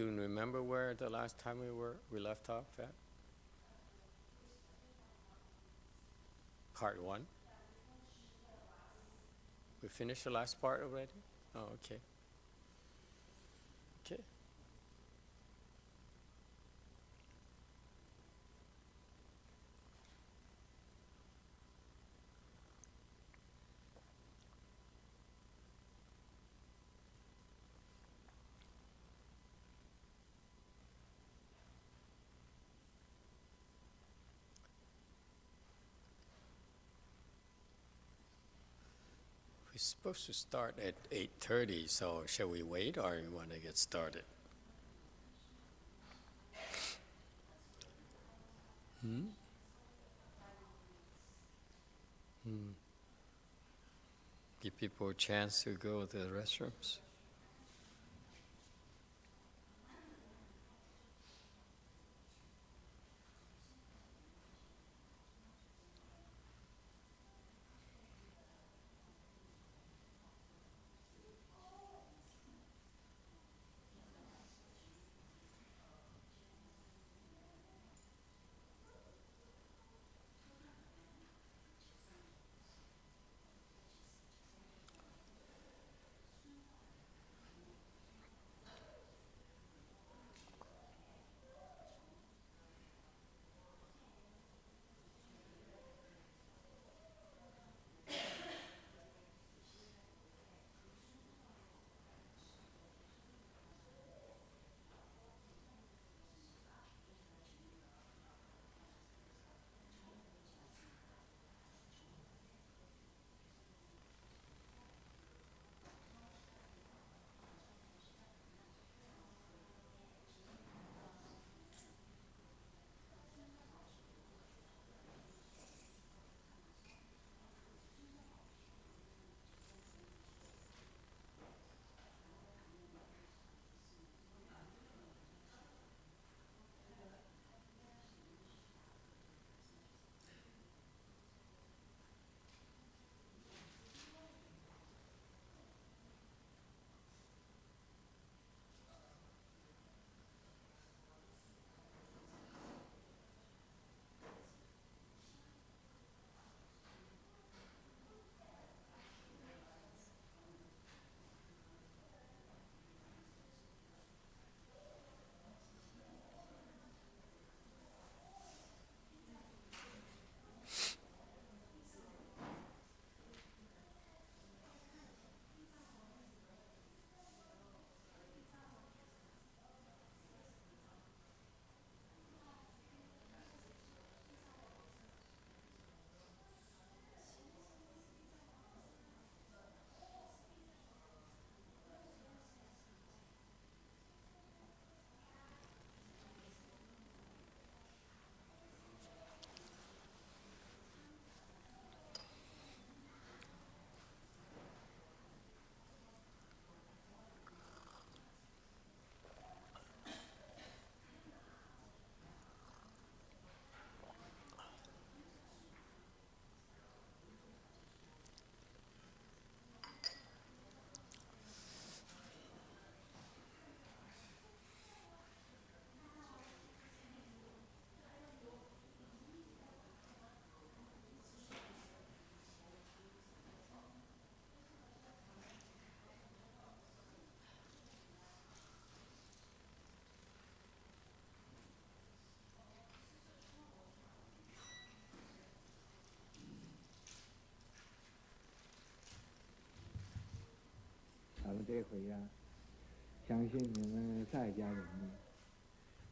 you remember where the last time we left off at? Part 1. We finished the last part already? Oh, okay. Okay. We're supposed to start at 8:30, so shall we wait or you want to get started? Give people a chance to go to the restrooms.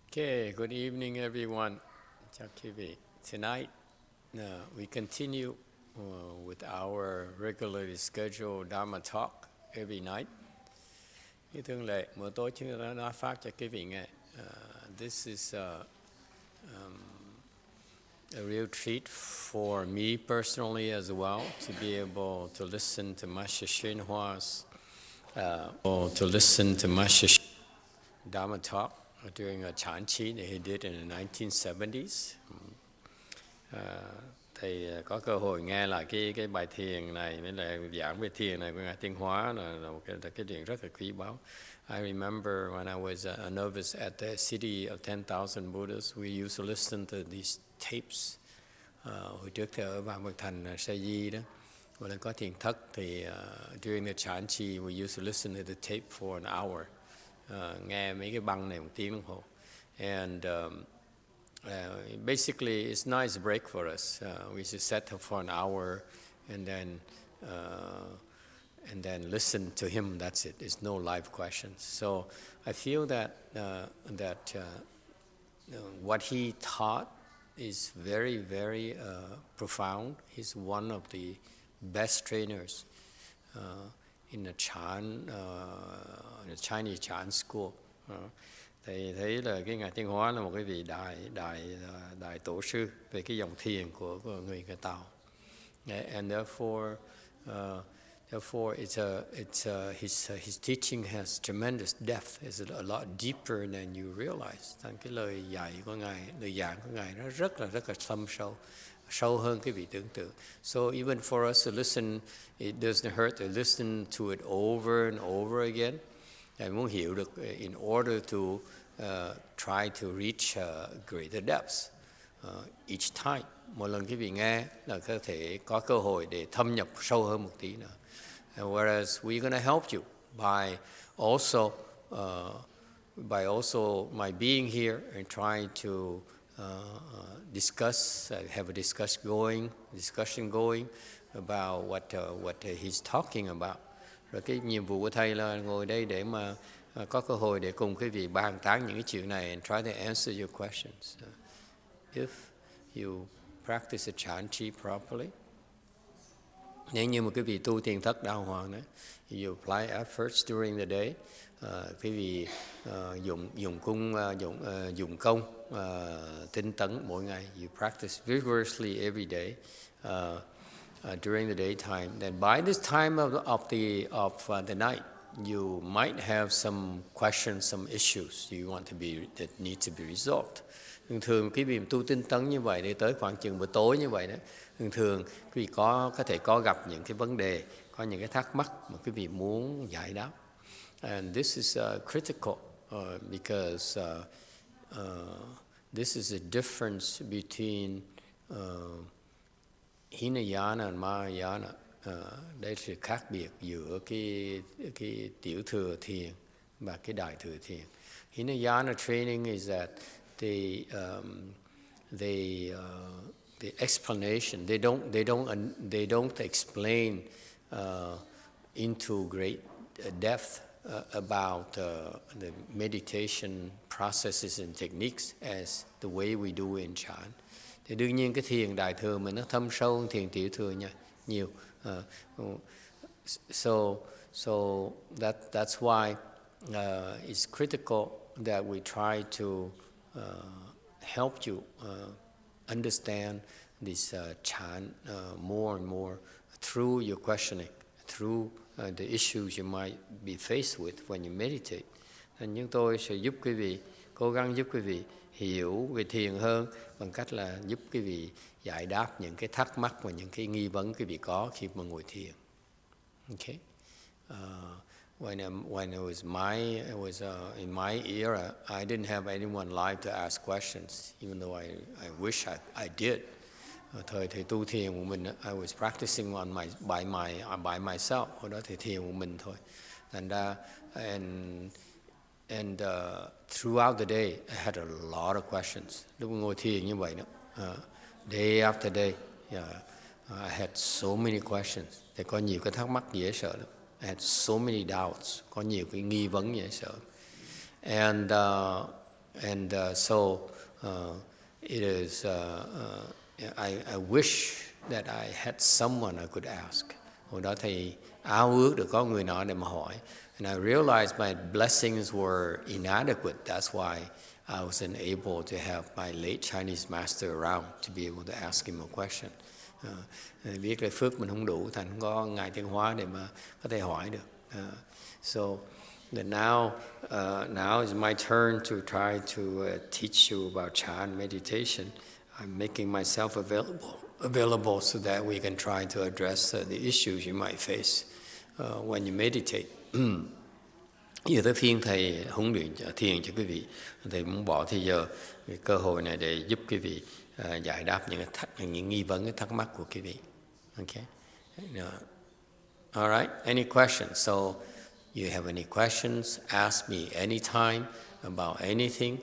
Okay, good evening everyone. Tonight we continue with our regularly scheduled Dharma talk every night. Như thường lệ, mỗi tối chúng ta nói pháp cho quý vị nghe. This is a real treat for me personally as well to be able to listen to Master YongHua's Dharma talk during a Chanchi that he did in the 1970s. thầy có cơ hội nghe lại cái bài thiền này, với lại giảng về thiền này của ngài Tiên Hóa là một cái chuyện rất là quý báu. I remember when I was a novice at the City of 10,000 Buddhas, we used to listen to these tapes. Hồi trước thì ở Vạn Vật Thành Sa Di đó, mỗi lần có thiền thất thì during the Chan Chi, we used to listen to the tape for an hour. Nghe mấy cái băng này 1 tiếng đồng hồ. And basically, it's a nice break for us. We should set up for an hour and then listen to him. That's it. There's no live questions. So I feel that what he taught is very, very profound. He's one of the best trainers in the Chinese Chan school. Thầy thấy là cái ngài Tiên Hóa là một cái vị đại tổ sư về cái dòng thiền của người Tàu. And therefore his teaching has tremendous depth. It's a lot deeper than you realize. Cái lời giảng của ngài nó rất là thâm sâu hơn cái vị tưởng tượng. So even for us to listen, it doesn't hurt to listen to it over and over again. Ngài muốn hiểu được in order to try to reach greater depths each time. Mỗi lần quý vị nghe là có thể có cơ hội để thâm nhập sâu hơn một tí nữa. And whereas we're going to help you by also my being here and trying to have a discussion going about what he's talking about. Rồi cái nhiệm vụ của thầy là ngồi đây để mà có cơ hội để cùng quý vị bàn tán những cái chuyện này and try to answer your questions. If you practice the Chan Chi properly, nếu như một cái vị tu thiền thất đàng hoàng đấy, you apply efforts during the day, quý vị dùng công tinh tấn mỗi ngày, you practice vigorously every day during the daytime. Then by this time of the night, you might have some questions, some issues that need to be resolved. Thường quý vị tu tinh tấn như vậy để tới khoảng chừng buổi tối như vậy đó, thường quý vị có thể có gặp những cái vấn đề, có những cái thắc mắc mà quý vị muốn giải đáp. And this is critical because this is a difference between Hinayana and Mahayana. Đây là sự khác biệt giữa cái tiểu thừa thiền và cái đại thừa thiền. Hinayana training is that the explanation, they don't explain into great depth about the meditation processes and techniques as the way we do in Chan. Thì đương nhiên cái thiền đại thừa mình nó thâm sâu hơn thiền tiểu thừa nha, nhiều. So that's why it's critical that we try to help you understand this Chan more and more through your questioning, through the issues you might be faced with when you meditate. Nên chúng tôi sẽ cố gắng giúp quý vị hiểu về thiền hơn bằng cách là giúp quý vị giải đáp những cái thắc mắc và những cái nghi vấn quý vị có khi mà ngồi thiền. Okay. When it was in my era, I didn't have anyone live to ask questions, even though I wish I did. Thời tu thiền của mình, I was practicing by myself. Hồi đó thì thiền của mình thôi. And throughout the day, I had a lot of questions. Lúc ngồi thiền như vậy đó, day after day, I had so many questions. Thì có nhiều cái thắc mắc dễ sợ lắm. I had so many doubts. Có nhiều cái nghi vấn dễ sợ. So it is. I wish that I had someone I could ask. Hồi đó thì ao ước được có người nọ để mà hỏi. And I realized my blessings were inadequate. That's why I wasn't able to have my late Chinese master around to be able to ask him a question. Biết là phước mình không đủ, thành không có ngài Tiên Hóa để mà có thể hỏi được. So now is my turn to try to teach you about Chan meditation. I'm making myself available available so that we can try to address the issues you might face when you meditate. Giờ tới phiên thầy huấn luyện thiền cho quý vị, thầy muốn bỏ thời giờ cái cơ hội này để giúp quý vị giải đáp những nghi vấn, cái thắc mắc của quý vị. Okay. All right. Any questions? So you have any questions? Ask me anytime about anything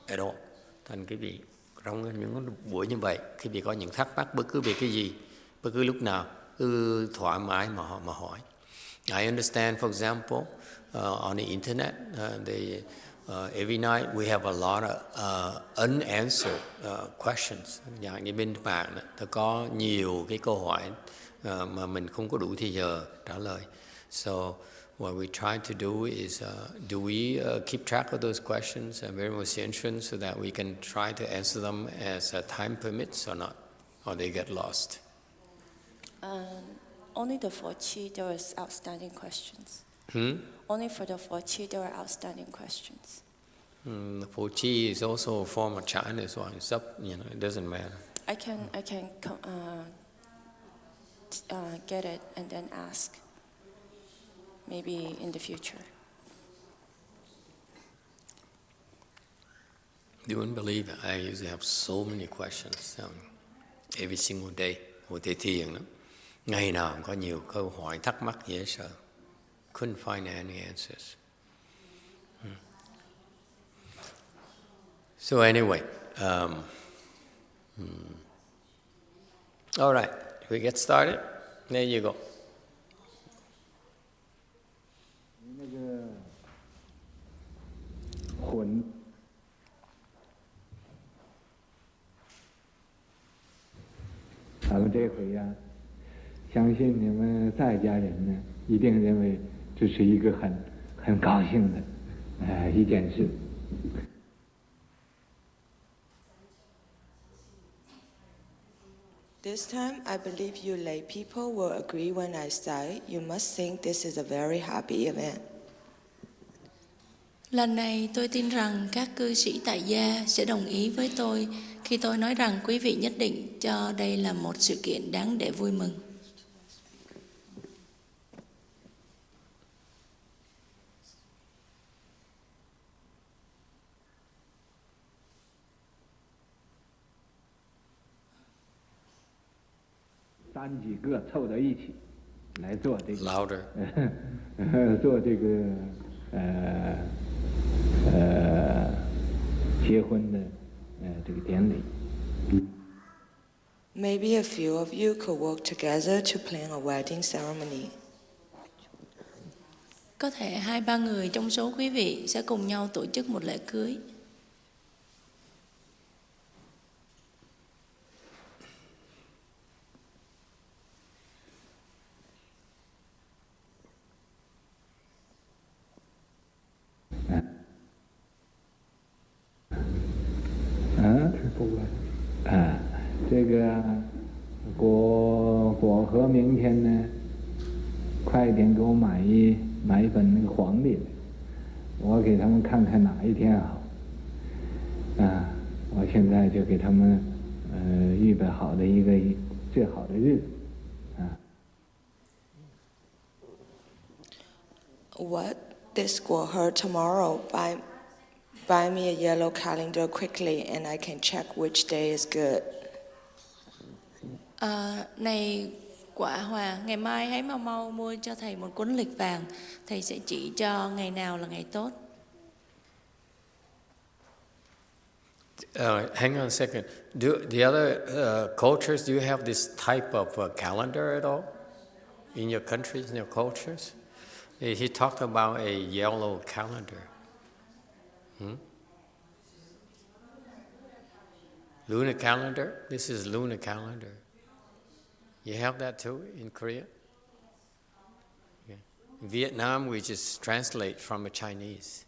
at all. Thành quý vị trong những buổi như vậy, quý vị có những thắc mắc bất cứ về cái gì, bất cứ lúc nào, cứ thoải mái mà hỏi. I understand, for example, on the internet, every night we have a lot of unanswered questions. Như bên mạng có nhiều cái câu hỏi mà mình không có đủ thời giờ trả lời. So what we try to do is, do we keep track of those questions and very much interest so that we can try to answer them as time permits or not, or they get lost? Only the Fochi, there was outstanding questions. Only for the Fochi, there were outstanding questions. The Fochi is also a form of Chinese one. It's up, it doesn't matter. I can get it and then ask. Maybe in the future. You wouldn't believe it. I usually have so many questions every single day. Hồi thầy thiền đó, ngày nào cũng có nhiều câu hỏi thắc mắc dễ sợ. Couldn't find any answers. So anyway, all right, we get started. There you go. 那个魂，咱们这回呀，相信你们在家人呢，一定认为这是一个很高兴的一件事。This time, I believe you lay people will agree when I say you must think this is a very happy event. Lần này tôi tin rằng các cư sĩ tại gia sẽ đồng ý với tôi khi tôi nói rằng quý vị nhất định cho đây là một sự kiện đáng để vui mừng.三几个凑到一起来做这个 Louder. 做这个结婚的这个典礼。 Maybe a few of you could work together to plan a wedding ceremony. Có thể 2-3 người trong số quý vị sẽ cùng nhau tổ chức một lễ cưới. À, 这个果和明天呢，快一点给我买一本那个黄历来，我给他们看看哪一天好。啊，我现在就给他们预备好的一个最好的日子。啊。What? This will hurt tomorrow. Buy me a yellow calendar quickly and I can check which day is good. Này Quả Hòa, ngày mai hãy mau mua cho thầy một cuốn lịch vàng. Thầy sẽ chỉ cho ngày nào là ngày tốt. Hang on a second. Do the other cultures, do you have this type of calendar at all in your countries, in your cultures? He talked about a yellow calendar. Lunar calendar? This is lunar calendar. You have that too in Korea? Okay. In Vietnam, we just translate from a Chinese.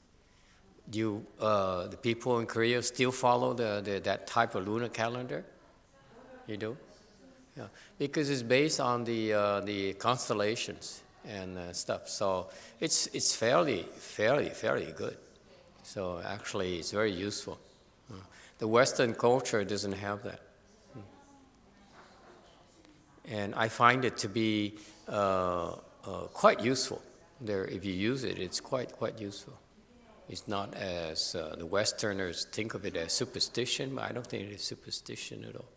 Do the people in Korea still follow that type of lunar calendar? You do? Yeah. Because it's based on the constellations and stuff. So it's fairly good. So actually, it's very useful. The Western culture doesn't have that. And I find it to be quite useful. If you use it, it's quite useful. It's not as the Westerners think of it as superstition, but I don't think it is superstition at all.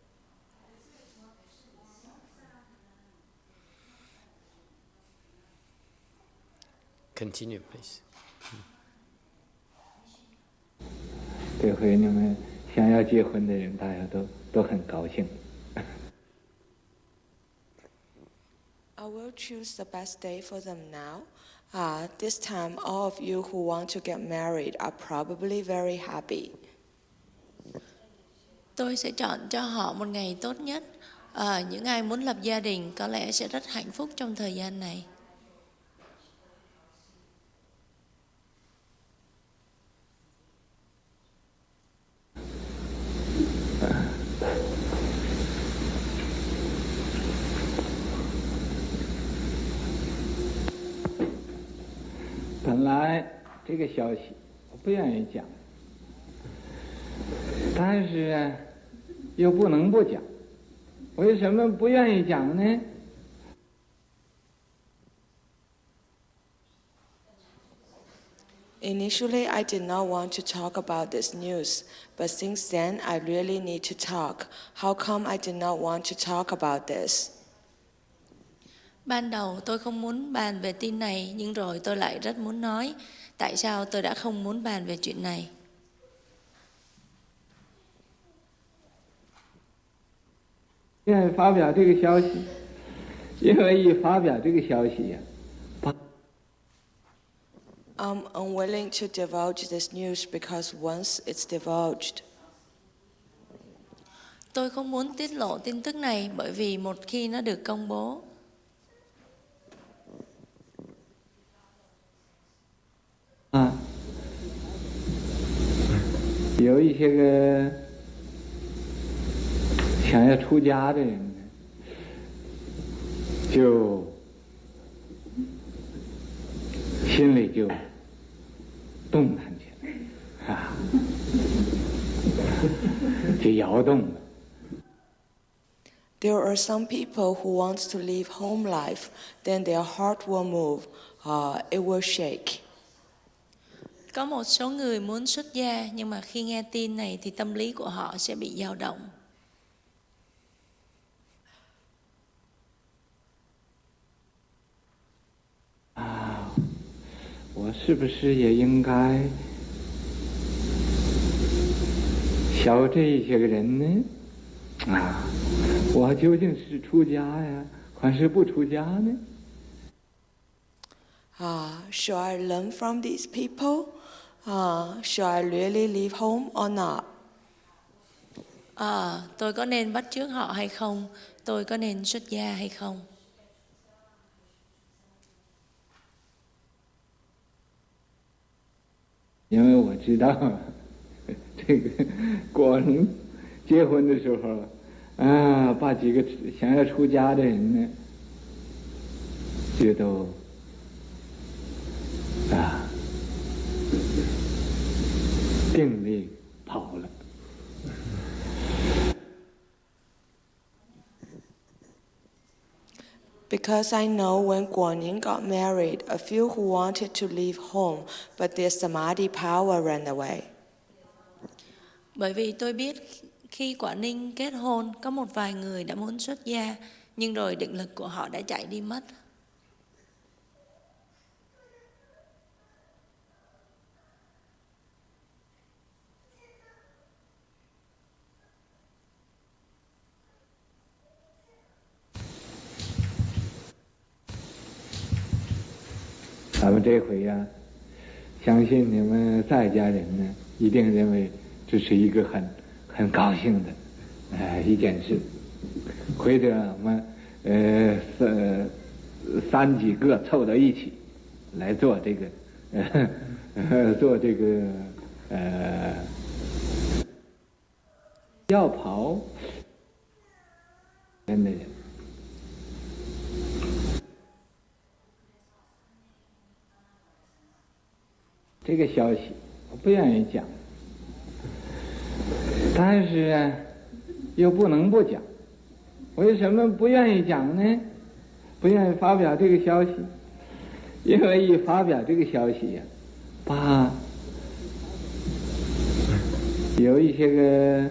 Continue, please. 这回你们想要结婚的人，大家都很高兴。I will choose the best day for them now. This time, all of you who want to get married are probably very happy. Tôi sẽ chọn cho họ một ngày tốt nhất. Những ai muốn lập gia đình có lẽ sẽ rất hạnh phúc trong thời gian này. Bản来这个消息我不愿意讲，但是又不能不讲。为什么不愿意讲呢？ Initially, I did not want to talk about this news, but since then, I really need to talk. How come I did not want to talk about this? Ban đầu tôi không muốn bàn về tin này, nhưng rồi tôi lại rất muốn nói. Tại sao tôi đã không muốn bàn về chuyện này? Phát biểu这个消息，因为一发表这个消息呀。 I'm unwilling to divulge this news because once it's divulged, Tôi không muốn tiết lộ tin tức này bởi vì một khi nó được công bố,有一些个想要出家的人，就心里就动弹起来，就摇动了。 there are some people who want to live home life, then their heart will move, it will shake. có một số người muốn xuất gia nhưng mà khi nghe tin này thì tâm lý của họ sẽ bị dao động. 我是不是也应该小这一些个人呢？我究竟是出家呀，还是不出家呢？ Should I learn from these people? Should I really leave home or not? Tôi có nên bắt chước họ hay không? Tôi có nên xuất gia hay không? 因为我知道，这个果人结婚的时候，把几个想要出家的人呢，就都定力跑了。 Because I know when Guanyin got married, a few who wanted to leave home, but their samadhi power ran away. Bởi vì tôi biết khi Quả Ninh kết hôn, có một vài người đã muốn xuất gia, nhưng rồi định lực của họ đã chạy đi mất.咱们这回呀，相信你们在家人呢，一定认为这是一个很高兴的一件事。或者我们三几个凑到一起来做这个要跑人的人。 这个消息我不愿意讲，但是又不能不讲。为什么不愿意讲呢？不愿意发表这个消息？因为一发表这个消息呀，把有一些个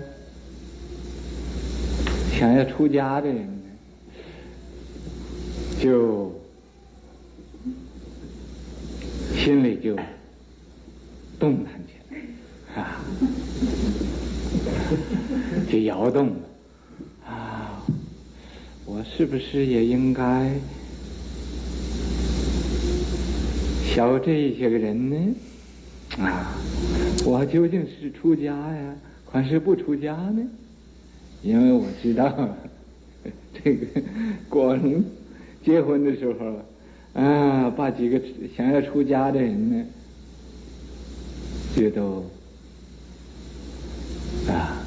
想要出家的人呢，就心里就动弹起来啊，就摇动了啊！我是不是也应该学这一些个人呢？啊，我究竟是出家呀，还是不出家呢？因为我知道这个果能结婚的时候啊，把几个想要出家的人呢，就都啊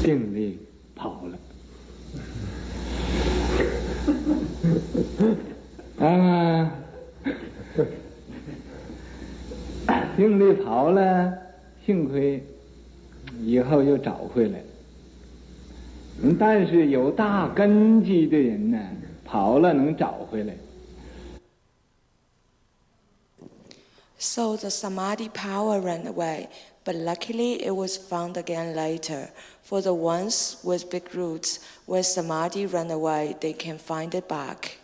定力跑了。定力跑了，幸亏以后又找回来。但是有大根基的人呢，跑了能找回来。So the samadhi power ran away, but luckily it was found again later. For the ones with big roots, when samadhi ran away, they can find it back.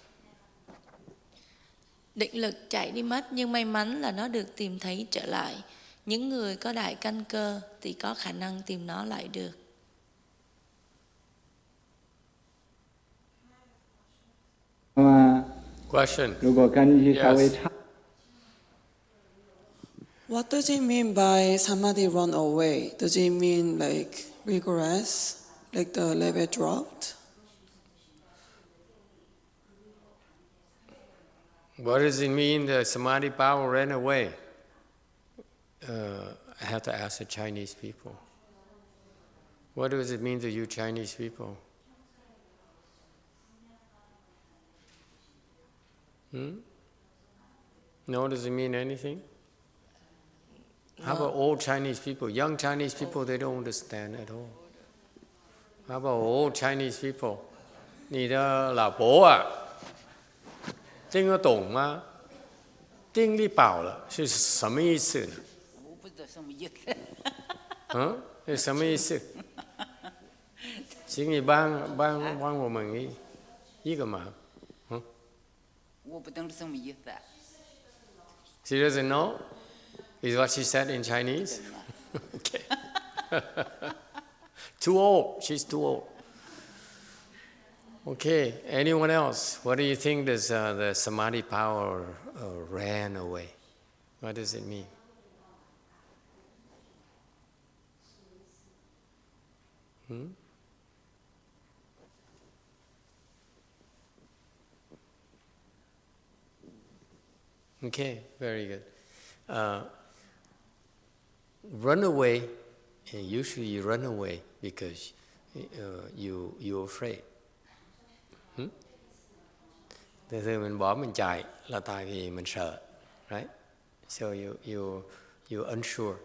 Định lực chạy đi mất nhưng may mắn là nó được tìm thấy trở lại. Những người có đại căn cơ thì có khả năng tìm nó lại được. Question. Yes. What does it mean by samadhi run away? Does it mean like regress, like the level dropped? What does it mean the samadhi power ran away? I have to ask the Chinese people. What does it mean to you Chinese people? No, does it mean anything? How about old Chinese people? Young Chinese people, they don't understand at all. How about old Chinese people? 你的老婆啊，听得懂吗？定力饱了是什么意思呢？我不知道什么意思。是什么意思？请你帮我们一个忙。我不懂什么意思。She doesn't know? Is what she said in Chinese? Okay. Too old. She's too old. Okay. Anyone else? What do you think does the samadhi power ran away? What does it mean? Okay, very good. Run away, usually you run away because you're afraid. Thường mình bỏ mình chạy là tại vì mình sợ, right? So you unsure,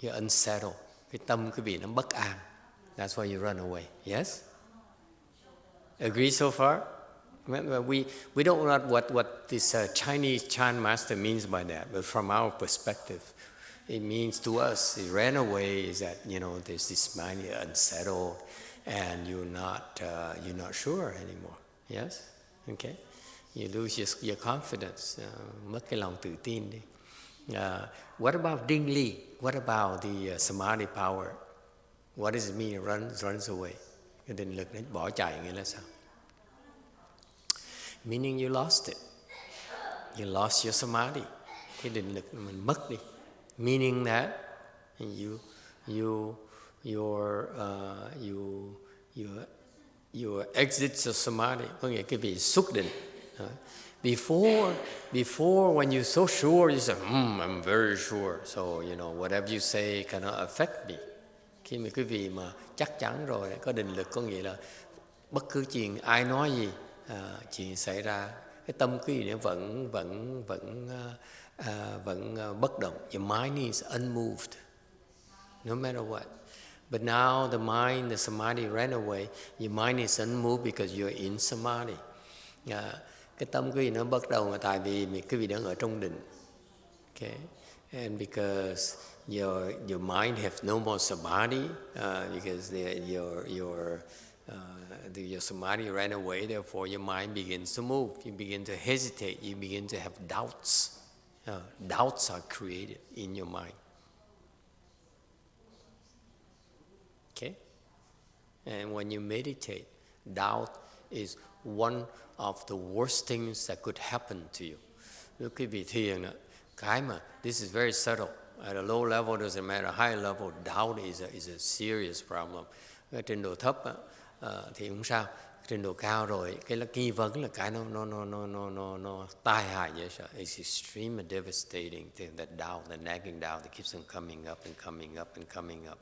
you unsettled. Cái tâm quý vị nó bất an. That's why you run away. Yes? Agree so far? We don't know what this Chinese Chan master means by that, but from our perspective, it means to us, it ran away is that, there's this mind unsettled and you're not sure anymore. Yes? Okay? You lose your confidence, mất cái lòng tự tin đi. What about Ding Li? What about the samadhi power? What does it mean runs away? Cái định lực nó bỏ chạy nghĩa là sao? Meaning you lost it. You lost your samadhi. Cái định lực mình mất đi. Meaning that you exit your samadhi. Có nghĩa cái vị xuất định. Before when you're so sure, you say, I'm very sure. So, whatever you say cannot affect me. Khi mà quý vị mà chắc chắn rồi, có định lực có nghĩa là bất cứ chuyện ai nói gì, chuyện xảy ra, cái tâm quý vị nó vẫn bất động. Your mind is unmoved, no matter what. But now the mind, the samadhi ran away. Your mind is unmoved because you're in samadhi. Cái tâm quý vị nó bất động là tại vì quý vị đang ở trong định. Okay, and because your mind has no more samadhi, because your samadhi ran away, therefore your mind begins to move. You begin to hesitate. You begin to have doubts. Doubts are created in your mind. Okay? And when you meditate, doubt is one of the worst things that could happen to you. Nếu quý vị thiền, this is very subtle. At a low level, doesn't matter. High level, doubt is a serious problem. Ở trình độ thấp thì không sao. Trình độ cao rồi, cái nghi vấn là cái nó tai hại dễ sợ. It's extremely devastating. That doubt, the nagging doubt that keeps on coming up and coming up and coming up.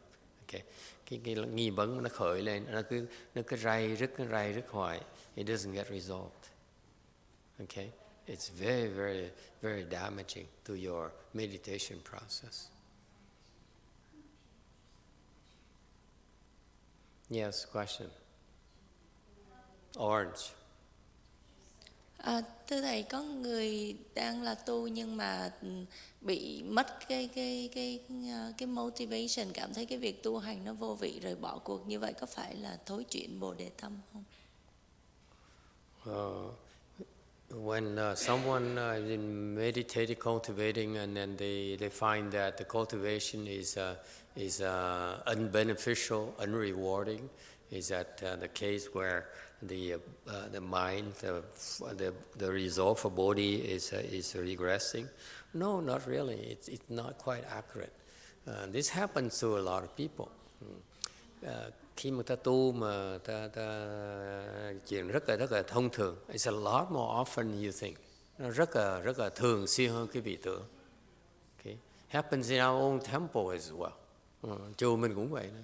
Okay. Cái nghi vấn nó khởi lên, nó cứ ray rứt hoài. It doesn't get resolved. Okay. It's very, very, very damaging to your meditation process. Yes, question. Orange. Thưa thầy, có người đang là tu nhưng mà bị mất cái motivation, cảm thấy cái việc tu hành nó vô vị rồi bỏ cuộc, như vậy có phải là thối chuyển Bồ Đề tâm không? When someone is meditating, cultivating, and then they find that the cultivation is unbeneficial, unrewarding, is that the case where the mind, the resolve for body is regressing? No, not really. It's not quite accurate. This happens to a lot of people. Khi mà ta tu mà ta chuyện rất là thông thường. It's a lot more often than you think. Nó rất là thường xuyên hơn cái vị tưởng. Okay. Happens in our own temple as well. Chùa mình cũng vậy đó.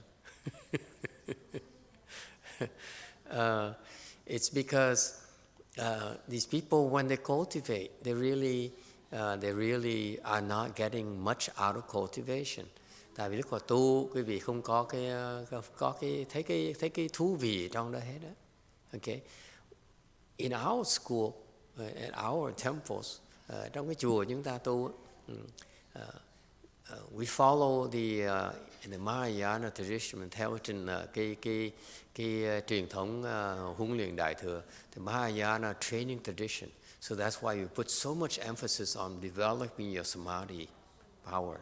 It's because these people, when they cultivate, they really are not getting much out of cultivation. Tại vì lúc mà tu, quý vị không có thấy cái thú vị trong đó hết đó. Okay. In our school, at our temples, trong cái chùa chúng ta tu, we follow the Mahayana tradition, mình theo cái truyền thống huấn luyện đại thừa, the Mahayana training tradition. So that's why we put so much emphasis on developing your samadhi power.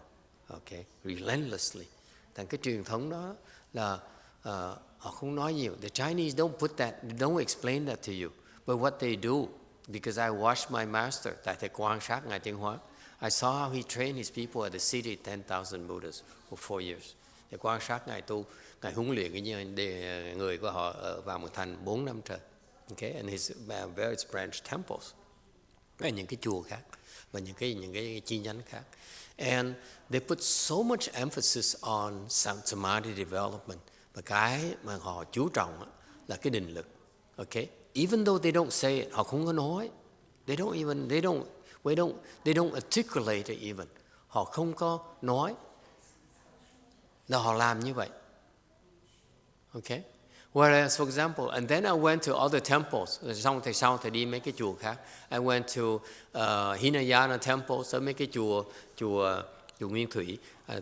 Okay, relentlessly. Thành cái truyền thống đó là họ không nói nhiều. The Chinese don't put that, they don't explain that to you. But what they do, because I watched my master, tại thầy quan sát Ngài YongHua, I saw how he trained his people at the city 10,000 Buddhas for 4 years. Thầy quan sát Ngài tu, Ngài huấn luyện người của họ ở vào một thành 4 năm trời. Okay, and his various branch temples, và những cái chùa khác và những cái chi nhánh khác. And they put so much emphasis on samadhi development. Và cái mà họ chú trọng là cái định lực. Okay? Even though they don't say it, họ không có nói. They don't articulate it even. Họ không có nói. Là họ làm như vậy. Okay? Whereas, for example, and then I went to other temples. Xong thầy đi mấy cái chùa khác. I went to Hinayana Temple, so mấy cái chùa Nguyên Thủy. A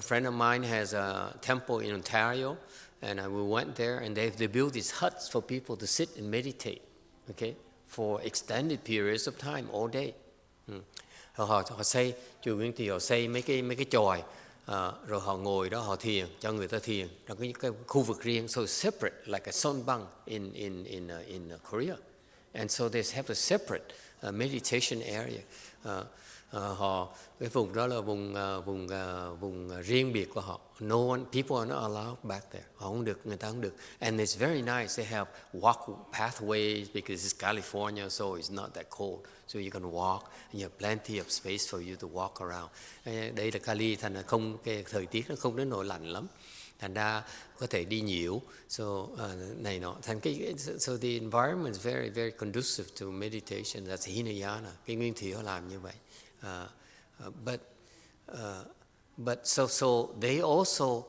friend of mine has a temple in Ontario, and we went there, and they built these huts for people to sit and meditate, okay, for extended periods of time, all day. Họ xây, chùa Nguyên Thủy họ xây mấy cái chòi, rồi họ ngồi đó họ thiền, cho người ta thiền trong cái khu vực riêng, so separate, like a sonbang in Korea, and so they have a separate meditation area. Cái vùng đó là vùng riêng biệt của họ. No one, people are not allowed back there. Họ không được, người ta không được. And it's very nice. They have walk pathways because it's California, so it's not that cold. So you can walk, and you have plenty of space for you to walk around. Đây là Cali, thành ra cái thời tiết nó không đến nỗi lạnh lắm. Thành ra có thể đi nhiều. So này nọ. So the environment is very, very conducive to meditation. That's Hinayana. Cái Nguyên Thủy họ làm như vậy. But so they also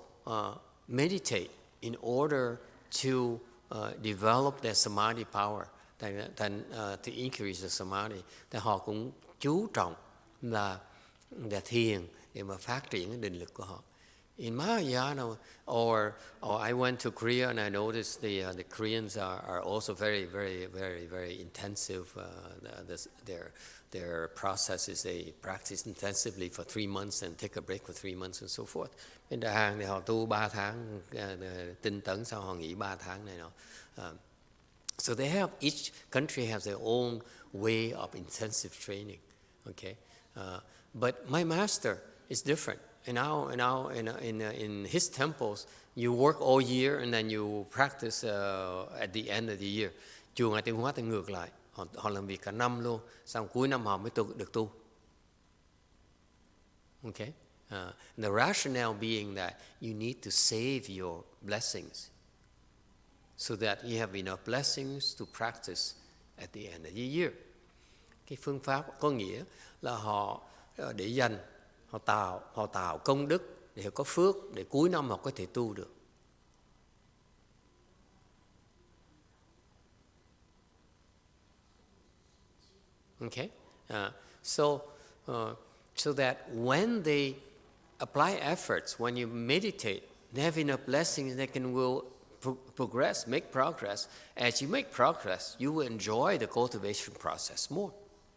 meditate in order to develop their samadhi power, to increase the samadhi, thì họ cũng chú trọng là thiền để mà phát triển cái định lực của họ. In Mahayana, or I went to Korea and I noticed the Koreans are also very, very, very, very intensive. Their process is they practice intensively for 3 months and take a break for 3 months and so forth. Bên Đà Hàn thì họ tu 3 tháng tinh tấn, sau họ nghỉ 3 tháng này nọ. So they have, each country has their own way of intensive training. Okay, but my master is different. In his temples, you work all year and then you practice at the end of the year. Chùa Ngài Tiên Hóa thì ngược lại, họ làm việc cả năm luôn, xong cuối năm họ mới được tu. Okay, the rationale being that you need to save your blessings, so that you have enough blessings to practice at the end of the year. Cái phương pháp có nghĩa là họ để dành, họ tạo công đức để họ có phước, để cuối năm họ có thể tu được. Okay, so that when they apply efforts, when you meditate, they have enough blessings, they will progress, make progress. As you make progress, you will enjoy the cultivation process more.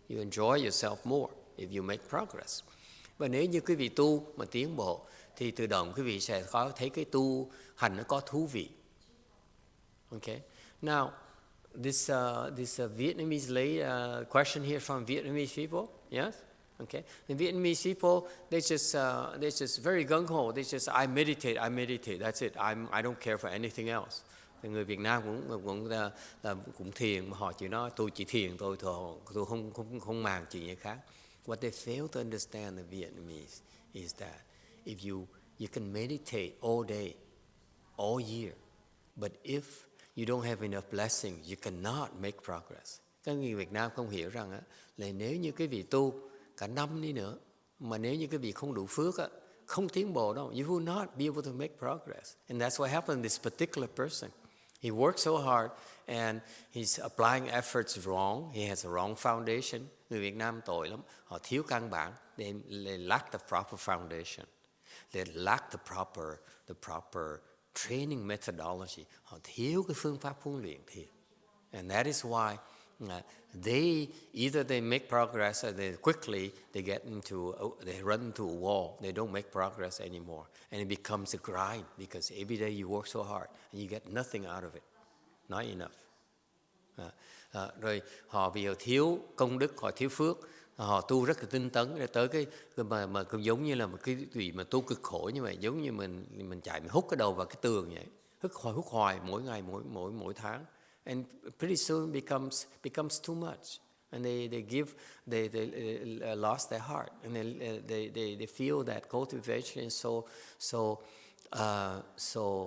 You enjoy yourself more if you make progress. Và nếu như quý vị tu mà tiến bộ, thì tự động quý vị sẽ có thấy cái tu hành nó có thú vị. Okay. Now, this Vietnamese lady question here from Vietnamese people. Yes. Okay. The Vietnamese people, they're just very gung ho. They just I meditate. That's it. I don't care for anything else. Thì người Việt Nam cũng thiền, mà họ chỉ nói tôi chỉ thiền thôi, tôi không màng chuyện gì khác. What they fail to understand, the Vietnamese, is that if you can meditate all day, all year, but if you don't have enough blessings, you cannot make progress. Các người Việt Nam không hiểu rằng là nếu như cái vị tu cả năm đi nữa, mà nếu như cái vị không đủ phước, không tiến bộ đâu, you will not be able to make progress. And that's what happened to this particular person. He worked so hard and he's applying efforts wrong. He has a wrong foundation. Người Việt Nam tội lắm. Họ thiếu căn bản. They lack the proper foundation. They lack the proper training methodology. Họ thiếu cái phương pháp huấn luyện thiệt. And that is why they make progress or they run into a wall. They don't make progress anymore. And it becomes a grind because every day you work so hard and you get nothing out of it. Not enough. Rồi họ vì họ thiếu công đức, họ thiếu phước, họ tu rất là tinh tấn, rồi tới cái mà giống như là một cái vị mà tu cực khổ như vậy, giống như mình chạy, mình hút cái đầu vào cái tường vậy, hút hoài mỗi ngày, mỗi tháng. And pretty soon becomes too much, and they lost their heart, and they feel that cultivation is so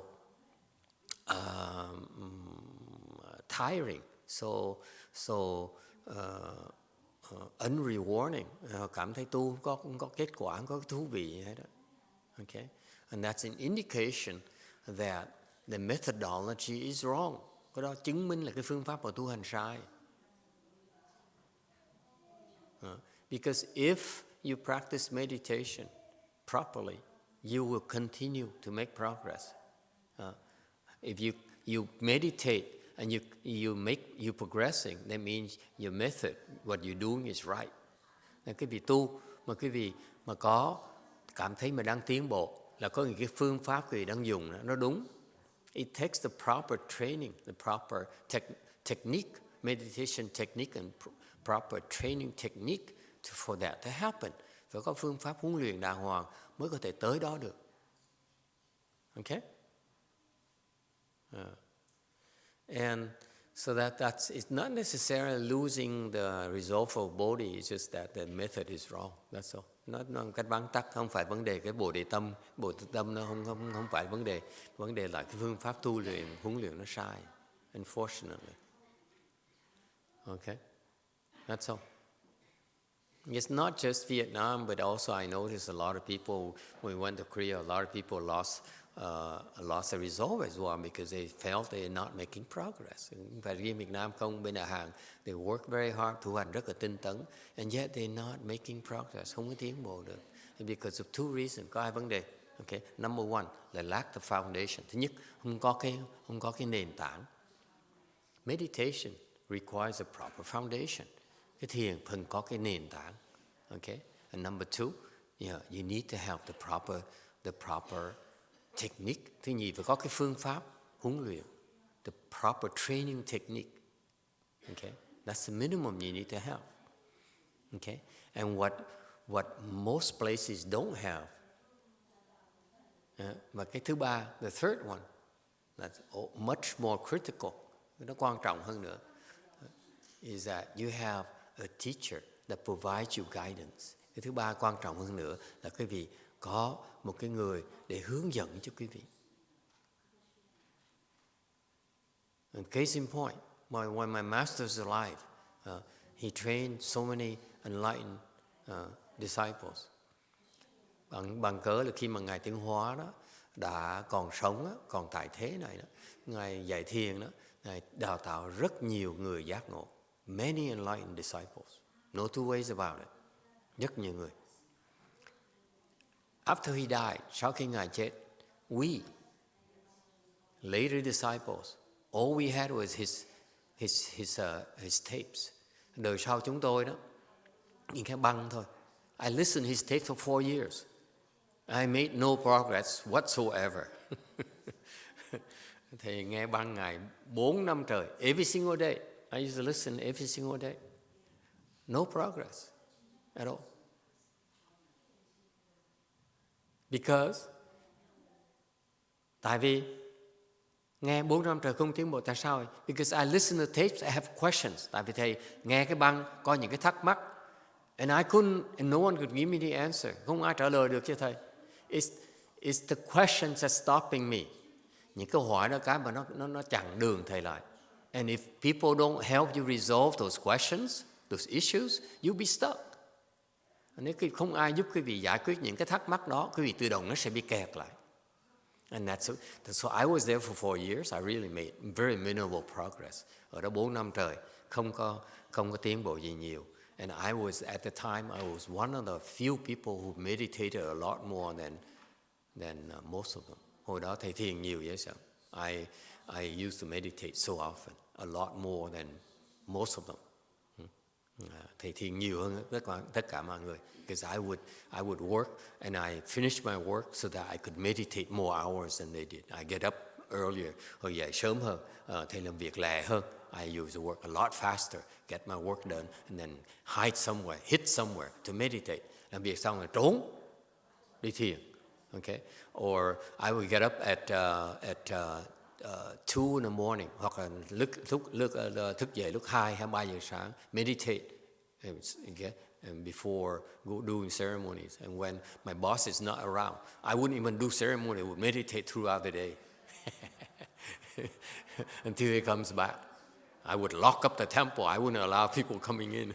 tiring, so unrewarding. Họ cảm thấy tu không có kết quả, không có thú vị hết đó. Okay, and that's an indication that the methodology is wrong. Cái đó chứng minh là cái phương pháp của tu hành sai. Because if you practice meditation properly, you will continue to make progress. If you meditate and you progressing, that means your method, what you're doing is right. Nên cái vị tu mà cái vị mà có cảm thấy mà đang tiến bộ, là có những cái phương pháp quý vị đang dùng nó đúng. It takes the proper training, the proper technique, meditation technique and proper training technique for that to happen. Phải có phương pháp huấn luyện đàng hoàng mới có thể tới đó được. Okay? And so it's not necessarily losing the resolve of Bodhi, it's just that the method is wrong. That's all. Nó cách vắn tắt, không phải vấn đề cái Bồ Đề tâm nó không phải vấn đề là cái phương pháp tu luyện, huấn luyện nó sai, unfortunately. Okay, that's all. It's not just Vietnam, but also I noticed a lot of people, when we went to Korea, a lot of people lost their resolve as well because they felt they are not making progress. Không phải riêng Việt Nam không, bên Đà Hàn, they work very hard, tu hành rất là tinh tấn, and yet they're not making progress, không có tiến bộ được. And because of two reasons, có hai vấn đề. Okay, number one là lack the foundation. Thứ nhất, không có cái nền tảng. Meditation requires a proper foundation. Cái thiền cần có cái nền tảng. Okay, and number two, you need to have the proper technique. Thứ nhì, phải có cái phương pháp huấn luyện, the proper training technique. Okay, that's the minimum you need to have. Okay, and what most places don't have. Và cái thứ ba, the third one, that's much more critical, nó quan trọng hơn nữa, is that you have a teacher that provides you guidance. Cái thứ ba quan trọng hơn nữa là quý vị có một cái người để hướng dẫn cho quý vị. And case in point, when my master is alive, he trained so many enlightened disciples. Bằng cớ là khi mà Ngài Tiến Hóa đó đã còn sống đó, còn tại thế này đó, Ngài dạy thiền đó, Ngài đào tạo rất nhiều người giác ngộ. Many enlightened disciples. No two ways about it. Rất nhiều người. After he died, sau khi Ngài chết, we, later disciples, all we had was his tapes. Đời sau chúng tôi đó, những cái băng thôi. I listened his tapes for 4 years. I made no progress whatsoever. Thì nghe băng Ngài 4 năm trời, every single day. I used to listen every single day. No progress at all. Because, tại vì nghe 4 năm trời không tiến bộ. Tại sao? Because I listen to tapes, I have questions. Tại vì thầy nghe cái băng có những cái thắc mắc, and no one could give me the answer. Không ai trả lời được cho thầy. It's the questions that's stopping me. Những câu hỏi đó cái mà nó chặn đường thầy lại. And if people don't help you resolve those questions, those issues, you'll be stuck. Nếu không ai giúp quý vị giải quyết những cái thắc mắc đó, quý vị tự động nó sẽ bị kẹt lại. And that's so I was there for 4 years. I really made very minimal progress. Ở đó 4 năm trời, không có tiến bộ gì nhiều. And I was, at the time, I was one of the few people who meditated a lot more than most of them. Hồi đó thầy thiền nhiều vậy sao? I used to meditate so often, a lot more than most of them. Thầy thiền nhiều hơn tất cả mọi người. Because I would work and I finished my work so that I could meditate more hours than they did. I get up earlier, hồi dậy sớm hơn, thầy làm việc lẹ hơn. I used to work a lot faster, get my work done, and then hide somewhere, hid somewhere to meditate. Làm việc xong rồi trốn, đi thiền. Okay? Or I would get up at 2 in the morning, hoặc là thức dậy lúc 2-3 giờ sáng, meditate, okay? And before doing ceremonies. And when my boss is not around, I wouldn't even do ceremony, I would meditate throughout the day. Until he comes back. I would lock up the temple, I wouldn't allow people coming in.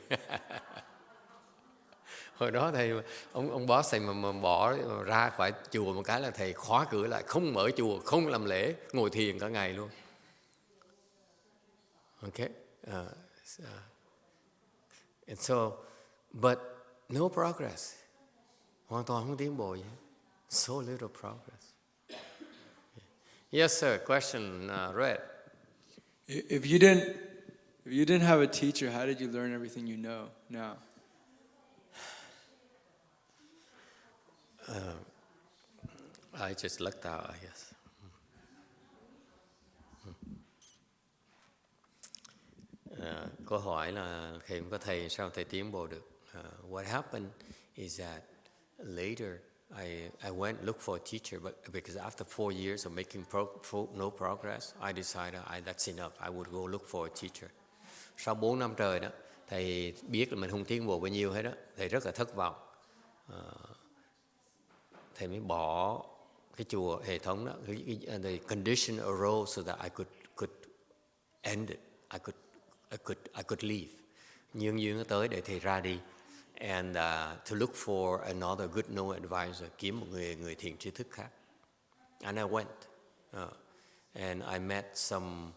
Hồi đó thầy, ông boss thầy mà bỏ ra khỏi chùa một cái là thầy khóa cửa lại, không mở chùa, không làm lễ, ngồi thiền cả ngày luôn. Okay? And so, but no progress. Hoàn toàn không tiến bộ gì. So little progress. Yes, sir. Question, Red. If you didn't have a teacher, how did you learn everything you know now? I just lucked out, I guess. Câu hỏi là khi không có thầy sao thầy tiến bộ được? What happened is that later I went look for a teacher, but because after 4 years of making no progress, I decided that's enough. I would go look for a teacher. Sau 4 năm trời đó, thầy biết là mình không tiến bộ bao nhiêu hết đó, thầy rất là thất vọng. Thầy mới bỏ cái chùa hệ thống đó. The condition arose so that I could end it. I could leave. Nhưng nó tới để thầy ra đi. And to look for another good no advisor, kiếm một người thiền tri thức khác. And I went. And I met some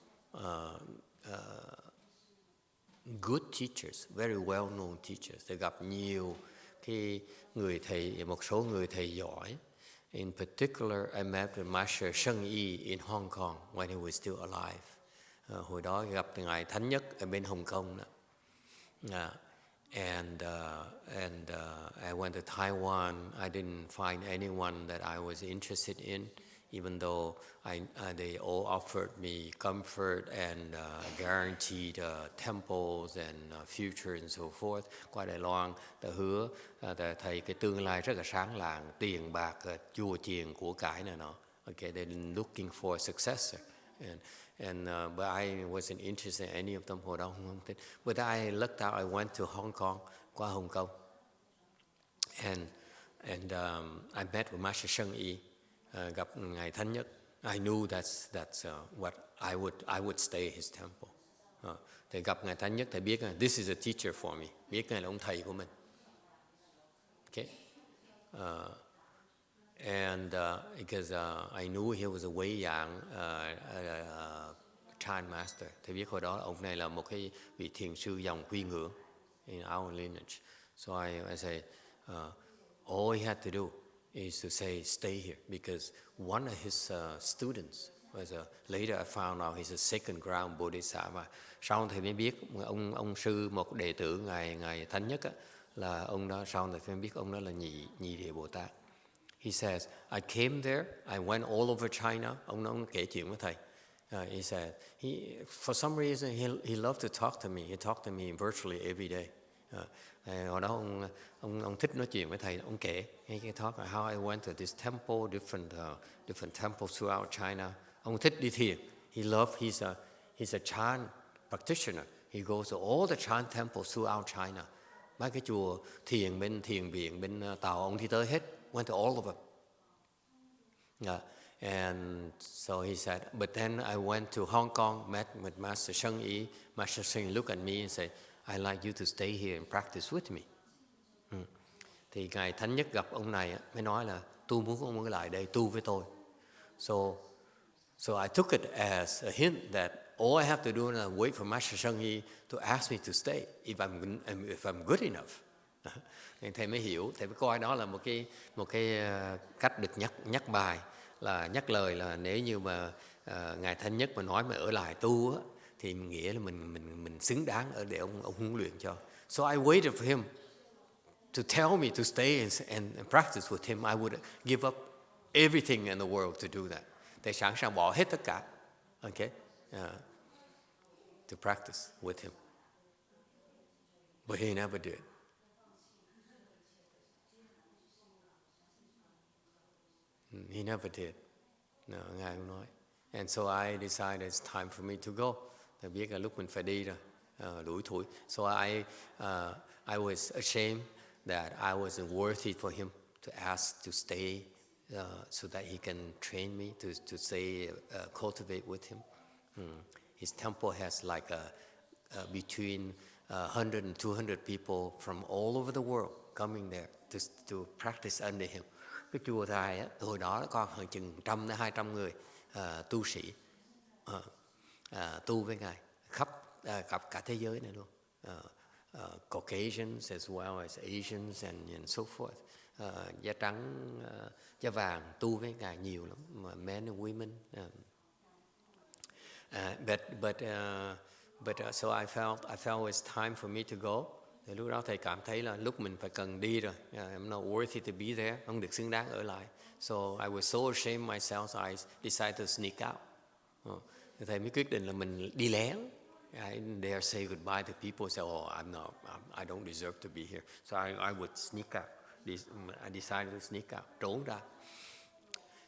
good teachers, very well-known teachers. Tôi gặp nhiều cái người thầy, một số người thầy giỏi. In particular, I met with Master YongHua in Hong Kong when he was still alive. Hồi đó gặp ngài Thánh Nhất ở bên Hồng Kông đó. And I went to Taiwan. I didn't find anyone that I was interested in, even though they all offered me comfort and guaranteed temples and future and so forth. Qua Đài Loan, ta hứa thầy cái tương lai rất là sáng lạng, tiền bạc, chùa chiền, của cải này nọ. Okay, they're looking for a successor. But I wasn't interested in any of them. Hồi đó không thích. But I looked out. I went to Hong Kong, qua Hồng Kông, and I met with Master YongHua. Gặp ngài Thánh Nhất. I knew that's what I would stay at his temple. Thì gặp ngài Thánh Nhất, thầy biết this is a teacher for me. Biết ngài là ông thầy của mình. Okay. And because I knew he was a Wei Yang Chan Master. Thì biết hồi đó ông này là một cái vị thiền sư dòng Huy Ngưỡng in our lineage. So I say, all he had to do is to say, stay here. Because one of his students was later I found out he's a second ground Bodhisattva. Sau thì mới biết ông sư, một đệ tử ngài Thánh Nhất á, là ông đó, sau này mới biết ông đó là nhị địa Bồ Tát. He says, I came there, I went all over China. Ông kể chuyện với thầy. He said, for some reason, he loved to talk to me. He talked to me virtually every day. Hồi đó ông thích nói chuyện với thầy. Ông kể, he talk how I went to this temple, different temples throughout China. Ông thích đi thiền. He's a Chan practitioner. He goes to all the Chan temples throughout China. Mấy cái chùa thiền viện bên Tàu ông đi tới hết. Went to all of them. And so he said, but then I went to Hong Kong, met with Master YongHua. Master YongHua looked at me and said, I'd like you to stay here and practice with me. Thì ngài Thánh Nhất gặp ông này mới nói là tôi muốn ông ở lại đây tu với tôi. So I took it as a hint that all I have to do is wait for Master YongHua to ask me to stay if I'm good enough. Thầy mới hiểu, thầy mới coi đó là một cái cách được nhắc bài, là nhắc lời, là nếu như mà ngài Thánh Nhất mà nói mà ở lại tu á, thì nghĩa là mình xứng đáng ở để ông huấn luyện cho. So I waited for him to tell me to stay and practice with him. I would give up everything in the world to do that. Thầy sẵn sàng bỏ hết tất cả, okay, to practice with him. But he never did. He never did. No, ngài không nói. And so I decided it's time for me to go. Tôi biết là lúc mình phải đi rồi, đuổi thủi. So I was ashamed that I wasn't worthy for him to ask to stay, so that he can train me to stay, cultivate with him. His temple has like between 100 and 200 people from all over the world coming there to practice under him. Cái chùa thầy á, hồi đó có khoảng chừng 100 đến 200 người tu sĩ tu với ngài khắp cả thế giới này luôn, Caucasians as well as Asians and so forth, da trắng, da vàng tu với ngài nhiều lắm, men and women. But so I felt it's time for me to go. Thì lúc đó thầy cảm thấy là lúc mình phải cần đi rồi. I'm not worthy to be there. Không được xứng đáng ở lại. So I was so ashamed myself, so I decided to sneak out. Thầy mới quyết định là mình đi lén. I didn't dare say goodbye to people. Say, I don't deserve to be here. So I would sneak out. I decided to sneak out. Trốn ra.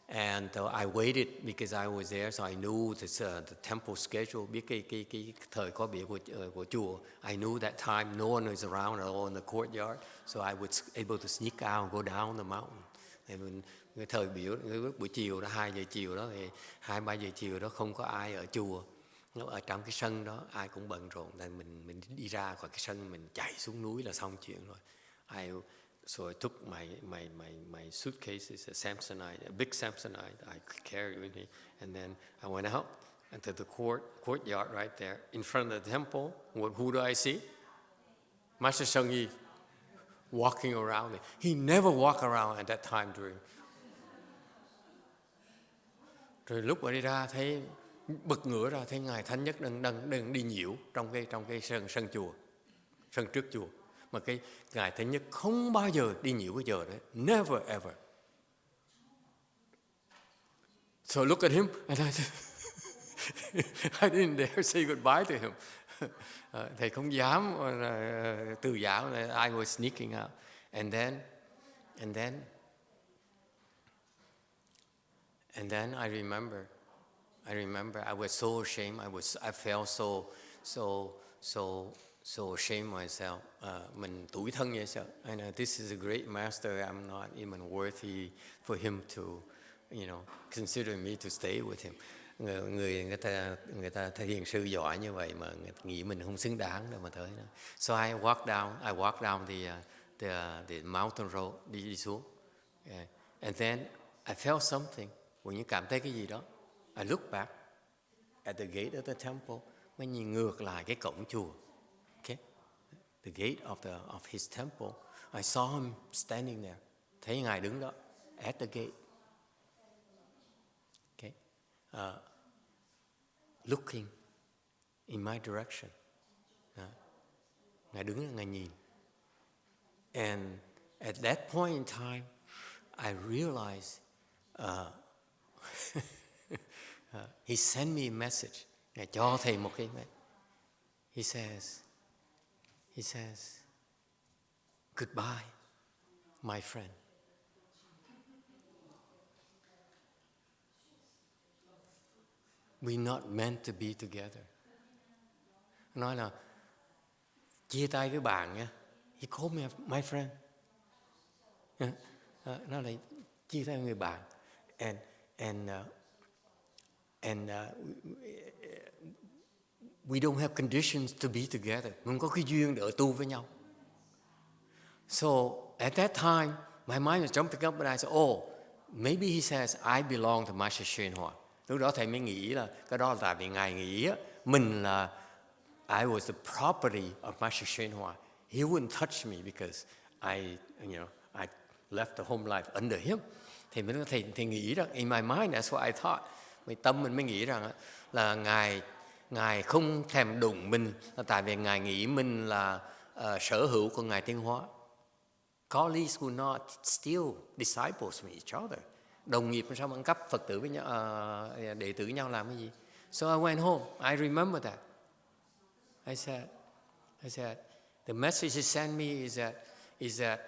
And I waited because I was there, so I knew the temple schedule. Biết cái thời có biểu của chùa. I knew that time no one was around at all in the courtyard, so I was able to sneak out and go down the mountain. Cái thời biểu buổi chiều đó, 2 giờ chiều đó, thì 2-3 giờ chiều đó không có ai ở chùa. Ở trong cái sân đó ai cũng bận rộn, thì mình đi ra khỏi cái sân, mình chạy xuống núi là xong chuyện rồi. I So I took my suitcases, a Samsonite, a big Samsonite I could carry with me, and then I went out into the courtyard right there in front of the temple. Who do I see? Master YongHua walking around. He never walked around at that time during. Rồi lúc mà đi ra thấy bật ngửa ra thấy ngài thánh nhất đang đi nhiễu trong cái sân chùa, sân trước chùa. Mà cái ngài thánh nhất không bao giờ đi nhiễu cái giờ đấy, never ever. So look at him, and I didn't dare say goodbye to him. Thầy không dám từ giã. I was sneaking out, and then I remember I was so ashamed. I felt so ashamed myself. Mình tủi thân vậy sao? I know this is a great master. I'm not even worthy for him to, consider me to stay with him. Người ta thể hiện sư giỏi như vậy mà người ta nghĩ mình không xứng đáng đâu mà tới đó. So I walked down the mountain road, đi xuống. And then I felt something. When you cảm thấy cái gì đó, I look back at the gate of the temple. Mới nhìn ngược lại cái cổng chùa. Okay? The gate of his temple. I saw him standing there. Thấy ngài đứng đó at the gate. Okay? Looking in my direction. Ngài đứng đó, ngài nhìn. And at that point in time, I realized he sent me a message. Ngài cho thầy một cái message. He says, goodbye, my friend. We're not meant to be together. Nói là chia tay với bạn nha. He called me my friend. Nói là chia tay với người bạn. And we don't have conditions to be together. Không có cái duyên để ở tu với nhau. So at that time, my mind was jumping up and I said, maybe he says I belong to Master YongHua. Lúc đó thầy mới nghĩ là cái đó là tại vì ngài nghĩ mình là I was the property of Master YongHua. He wouldn't touch me because I left the home life under him. Thầy nghĩ rằng in my mind that's what I thought. Tâm mình mới nghĩ rằng là ngài không thèm đụng mình là tại vì ngài nghĩ mình là sở hữu của ngài Tiến Hóa. Colleagues will not steal disciples from each other. Đồng nghiệp sao mà ăn cắp Phật tử với nhau, đệ tử với nhau làm cái gì? So I went home. I remember that. I said, the message he sent me is that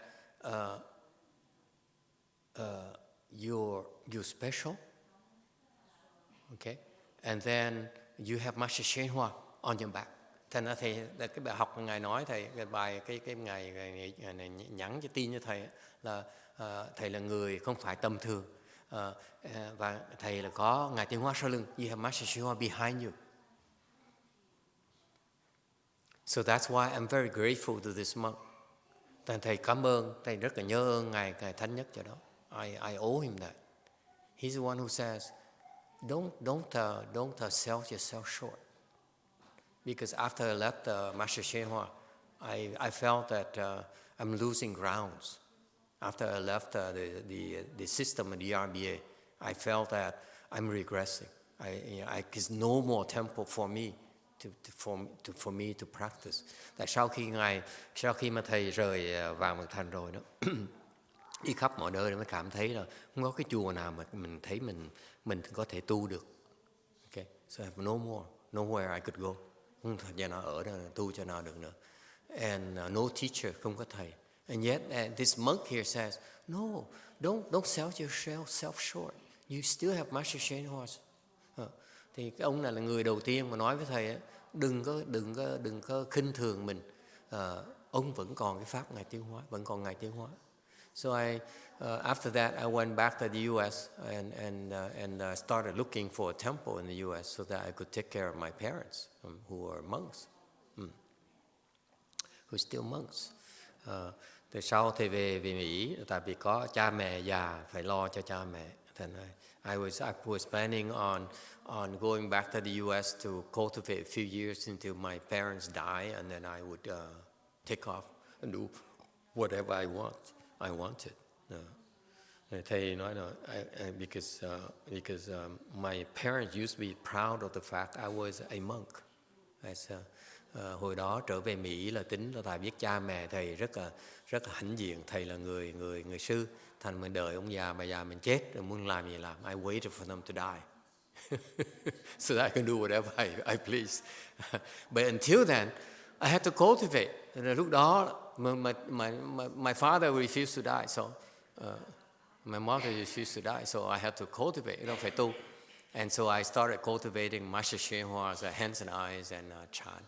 you're special. Okay, and then you have Master YongHua on your back. Thành ra thầy cái bài học ngài nói thầy cái bài cái ngài này nhắn cho tin cho thầy là thầy là người không phải tầm thường và thầy là có ngài Tiến Hóa sau lưng. You have Master YongHua behind you. So that's why I'm very grateful to this monk. Thầy cảm ơn, thầy rất là nhớ ơn ngài thánh nhất cho đó. I owe him that. He's the one who says, don't sell yourself short. Because after I left Master YongHua, I felt that I'm losing grounds. After I left the system of the RBA, I felt that I'm regressing. There's no more temple for me for me to practice. Tại sau khi mà thầy rời vào Mật Thành rồi đó, đi khắp mọi nơi mới cảm thấy là không có cái chùa nào mà mình thấy mình có thể tu được. Okay, so I have nowhere I could go. Không thời gian nào ở đó tu cho nào được nữa. And no teacher, không có thầy. And yet this monk here says, no, don't sell yourself short. You still have Master YongHua. Thì cái ông này là người đầu tiên mà nói với thầy ấy, đừng có khinh thường mình. Ông vẫn còn cái pháp ngài Tiến Hóa, vẫn còn ngài Tiến Hóa. So after that, I went back to the U.S. and started looking for a temple in the U.S. so that I could take care of my parents, who are monks, who are still monks. Từ sau thầy về Mỹ, tại vì có cha mẹ già phải lo cho cha mẹ. Thành I was planning on going back to the U.S. to cultivate a few years until my parents die, and then I would take off and do whatever I wanted. Thầy nói là because my parents used to be proud of the fact I was a monk. Hồi đó trở về Mỹ là tính là thầy biết cha mẹ thầy rất là hãnh diện, thầy là người sư, thành mình đợi ông già bà già mình chết rồi muốn làm gì làm. I waited for them to die so that I can do whatever I please. But until then I had to cultivate. Lúc đó my father refused to die, so my mother refused to die, so I had to cultivate, phải tu. And so I started cultivating Master YongHua's hands and eyes and Chan.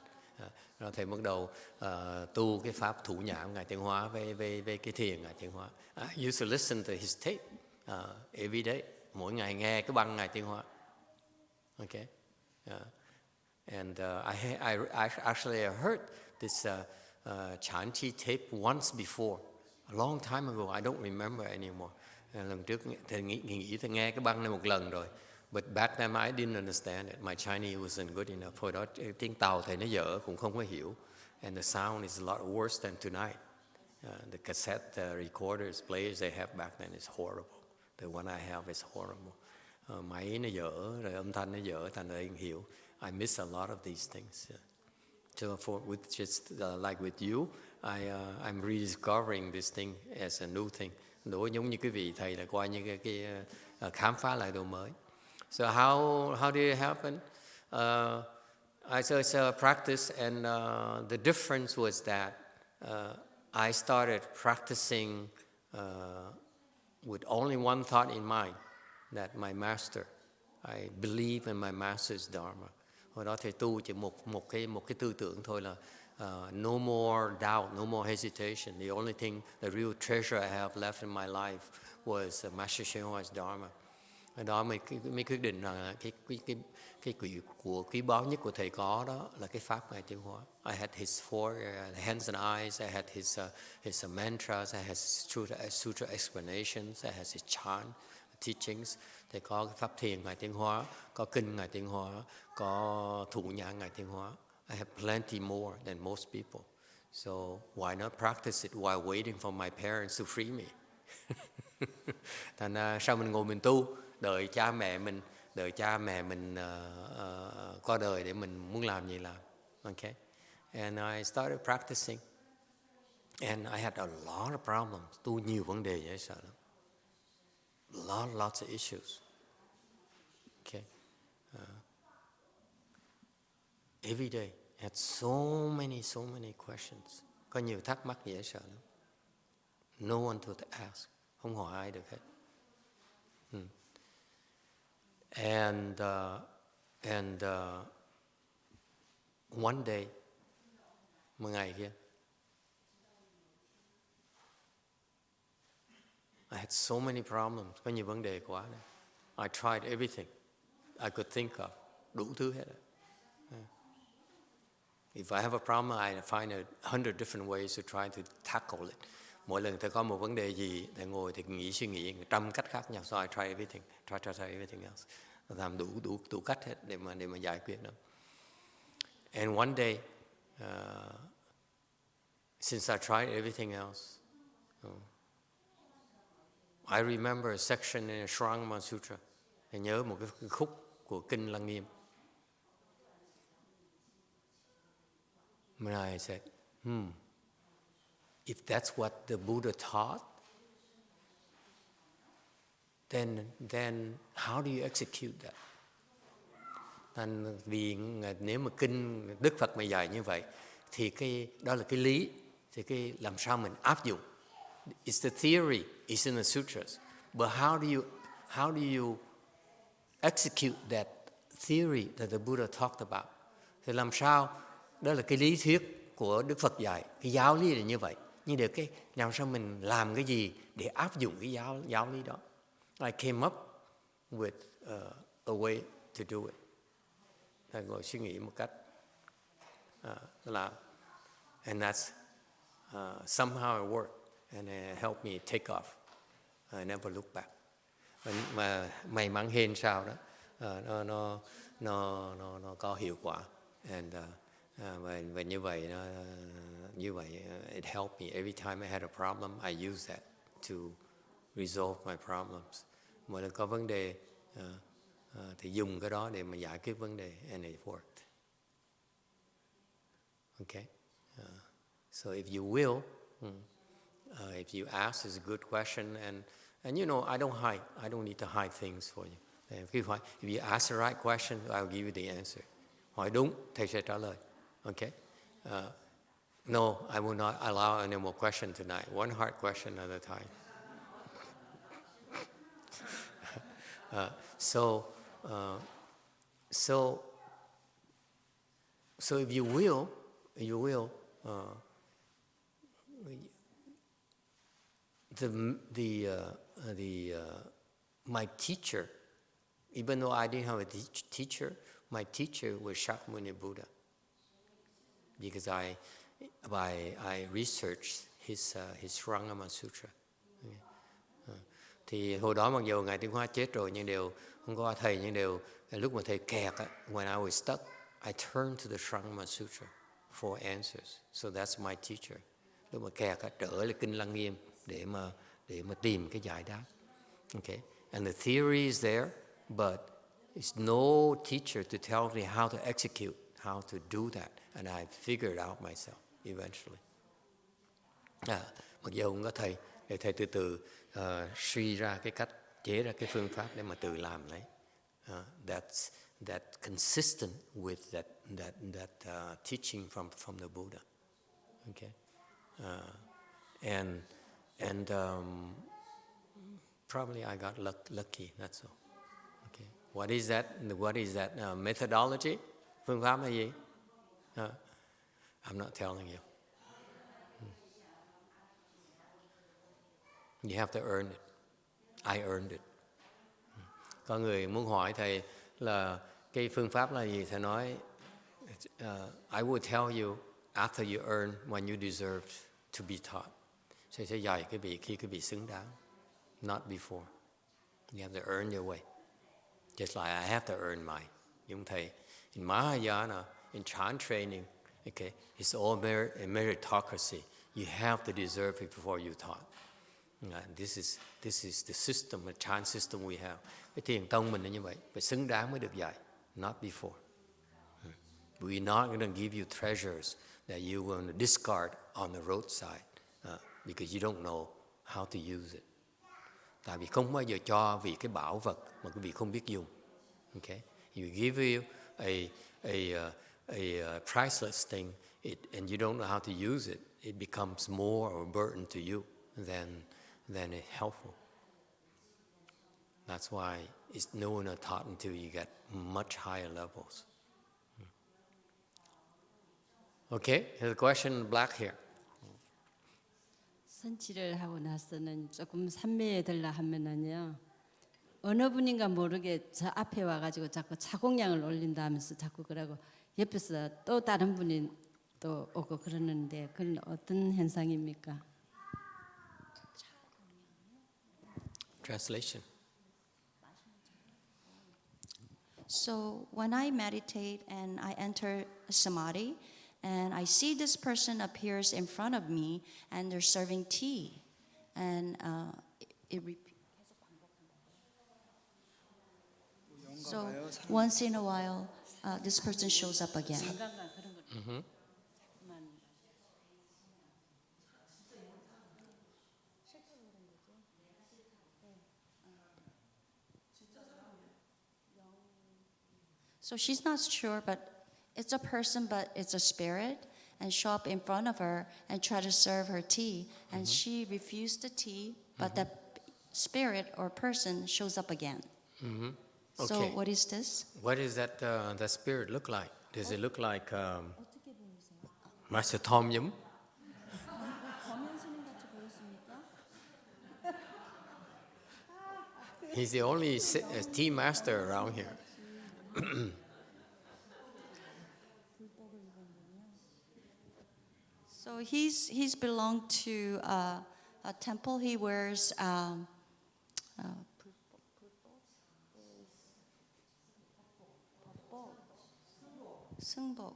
Rồi thầy bắt đầu tu cái pháp thủ nhãn Ngài Tiến Hóa với cái thiền Ngài Tiến Hóa. I used to listen to his tape every day. Mỗi ngày nghe cái băng Ngài Tiến Hóa. Okay. And I actually heard this Chan Chi tape once before, a long time ago. I don't remember anymore. Lần trước thầy nghĩ thầy nghe cái băng này một lần rồi. But back then I didn't understand it. My Chinese wasn't good enough. Hồi đó tiếng Tàu thầy nó dở cũng không có hiểu. And the sound is a lot worse than tonight. The cassette recorders, players they have back then is horrible. The one I have is horrible. Máy nó dở, rồi âm thanh nó dở, thành ra anh hiểu. I miss a lot of these things. So like with you, I'm rediscovering this thing as a new thing. Đối giống như cái vị thầy là qua những cái khám phá lại đồ mới. So how did it happen? I started practice, and the difference was that I started practicing with only one thought in mind, that my master. I believe in my master's dharma. Hồi đó thầy tu chỉ một cái tư tưởng thôi là no more doubt, no more hesitation. The only thing, the real treasure I have left in my life was Master YongHua's dharma. Ở đó mới quyết định rằng cái quý báu nhất của thầy có đó là cái pháp Ngài Tiến Hóa. I had his four hands and eyes. I had his mantras. I had sutra explanations. I had his chant teachings. Thầy có cái pháp thiền Ngài Tiến Hóa, có kinh Ngài Tiến Hóa, có thủ nhãn Ngài Tiến Hóa. I have plenty more than most people. So why not practice it while waiting for my parents to free me? Thành ra sao mình ngồi mình tu, đợi cha mẹ mình qua đời để mình muốn làm gì làm. Okay. And I started practicing. And I had a lot of problems. Tu nhiều vấn đề dễ sợ lắm. Lots of issues. Okay. Every day I had so many questions. Có nhiều thắc mắc dễ sợ lắm. No one to ask. Không hỏi ai được hết. And one day, một ngày kia, I had so many problems. Có nhiều vấn đề quá này. I tried everything I could think of. Đủ thứ hết. If I have a problem, I find 100 different ways to try to tackle it. Mỗi lần thầy có một vấn đề gì, thầy ngồi thì nghĩ suy nghĩ 100 cách khác nhau. So I try everything, try everything else. Làm đủ cách hết để mà giải quyết nó. And one day, since I tried everything else, I remember a section in a Shrangma Sutra. Thầy nhớ một cái khúc của kinh Lăng Nghiêm. And I said, if that's what the Buddha taught, then how do you execute that? Vì nếu mà kinh Đức Phật mà dạy như vậy, thì đó là cái lý, thì làm sao mình áp dụng? It's the theory, it's in the sutras, but how do you execute that theory that the Buddha talked about? Thì làm sao? Đó là cái lý thuyết của Đức Phật dạy, cái giáo lý là như vậy. Nhưng được làm sao mình làm cái gì để áp dụng cái giáo lý đó? I came up with a way to do it. Thầy ngồi suy nghĩ một cách làm. And that's somehow it worked. and helped me take off. I never look back. Mà may mắn hên sao đó, nó có hiệu quả, and và như vậy it helped me every time I had a problem. I use that to resolve my problems. Mỗi lần có vấn đề thì dùng cái đó để mà giải quyết vấn đề, and it worked. Okay, so if you will, if you ask, is a good question, and you know, I don't need to hide things for you. If you ask the right question, I'll give you the answer. Hỏi đúng, thầy sẽ trả lời. Okay. No, I will not allow any more questions tonight. One hard question at a time. So if you will, my teacher, even though I didn't have a teacher, my teacher was Shakyamuni Buddha, because I researched his Shrangama Sutra. Thì hồi đó mặc dù Ngài Tuyên Hóa chết rồi, nhưng đều không có thầy, nhưng đều lúc mà thầy kẹt, when I was stuck, I turned to the Shrangama Sutra for answers. So that's my teacher. Lúc mà kẹt, trở lại Kinh Lăng Nghiêm để mà tìm cái giải đáp. Okay, and the theory is there, but it's no teacher to tell me how to execute, how to do that, and I figured out myself eventually. Mặc dù không có thầy, để thầy từ từ suy ra cái cách, chế ra cái phương pháp để mà tự làm lấy. That consistent with that teaching from the Buddha. Okay, and probably I got lucky. That's all. Okay, what is that methodology? Phương pháp là gì? I'm not telling you. You have to earn it. I earned it. Có người muốn hỏi thầy là cái phương pháp là gì? Thầy nói, I will tell you after you earn when you deserve to be taught. Thầy sẽ dạy cái vị khi cái vị xứng đáng. Not before. You have to earn your way. Just like I have to earn mine. Giống thầy, in Mahayana, in Chan training, okay, it's all meritocracy. You have to deserve it before you taught. This is the system, the Chan system we have. Cái thiền tông mình là như vậy, phải xứng đáng mới được dạy, not before. We're not going to give you treasures that you will discard on the roadside because you don't know how to use it. Tại vì không bao giờ cho vì cái bảo vật mà quý vị không biết dùng. Okay, you give you a priceless thing, and you don't know how to use it, it becomes more of a burden to you than it's helpful. That's why it's no one taught until you get much higher levels. Okay, here's a question black here. 선치를 하고 나서는 조금 산매에 들라 하면은요, 어느 분인가 모르게 저 앞에 와가지고 자꾸 차공량을 올린다 하면서 자꾸 그러고 옆에서 또 다른 분이 또 오고 그러는데 그건 어떤 현상입니까? Translation. So when I meditate and I enter samadhi, and I see this person appears in front of me, and they're serving tea, and it repeats. So once in a while, this person shows up again. Mm-hmm. So she's not sure, but it's a person, but it's a spirit, and show up in front of her and try to serve her tea, and she refused the tea, but the spirit or person shows up again. Mm-hmm. Okay. So what is this? What does that spirit look like? Does it look like Master Tom Yum? He's the only tea master around here. So he's belonged to temple, he wears 승복.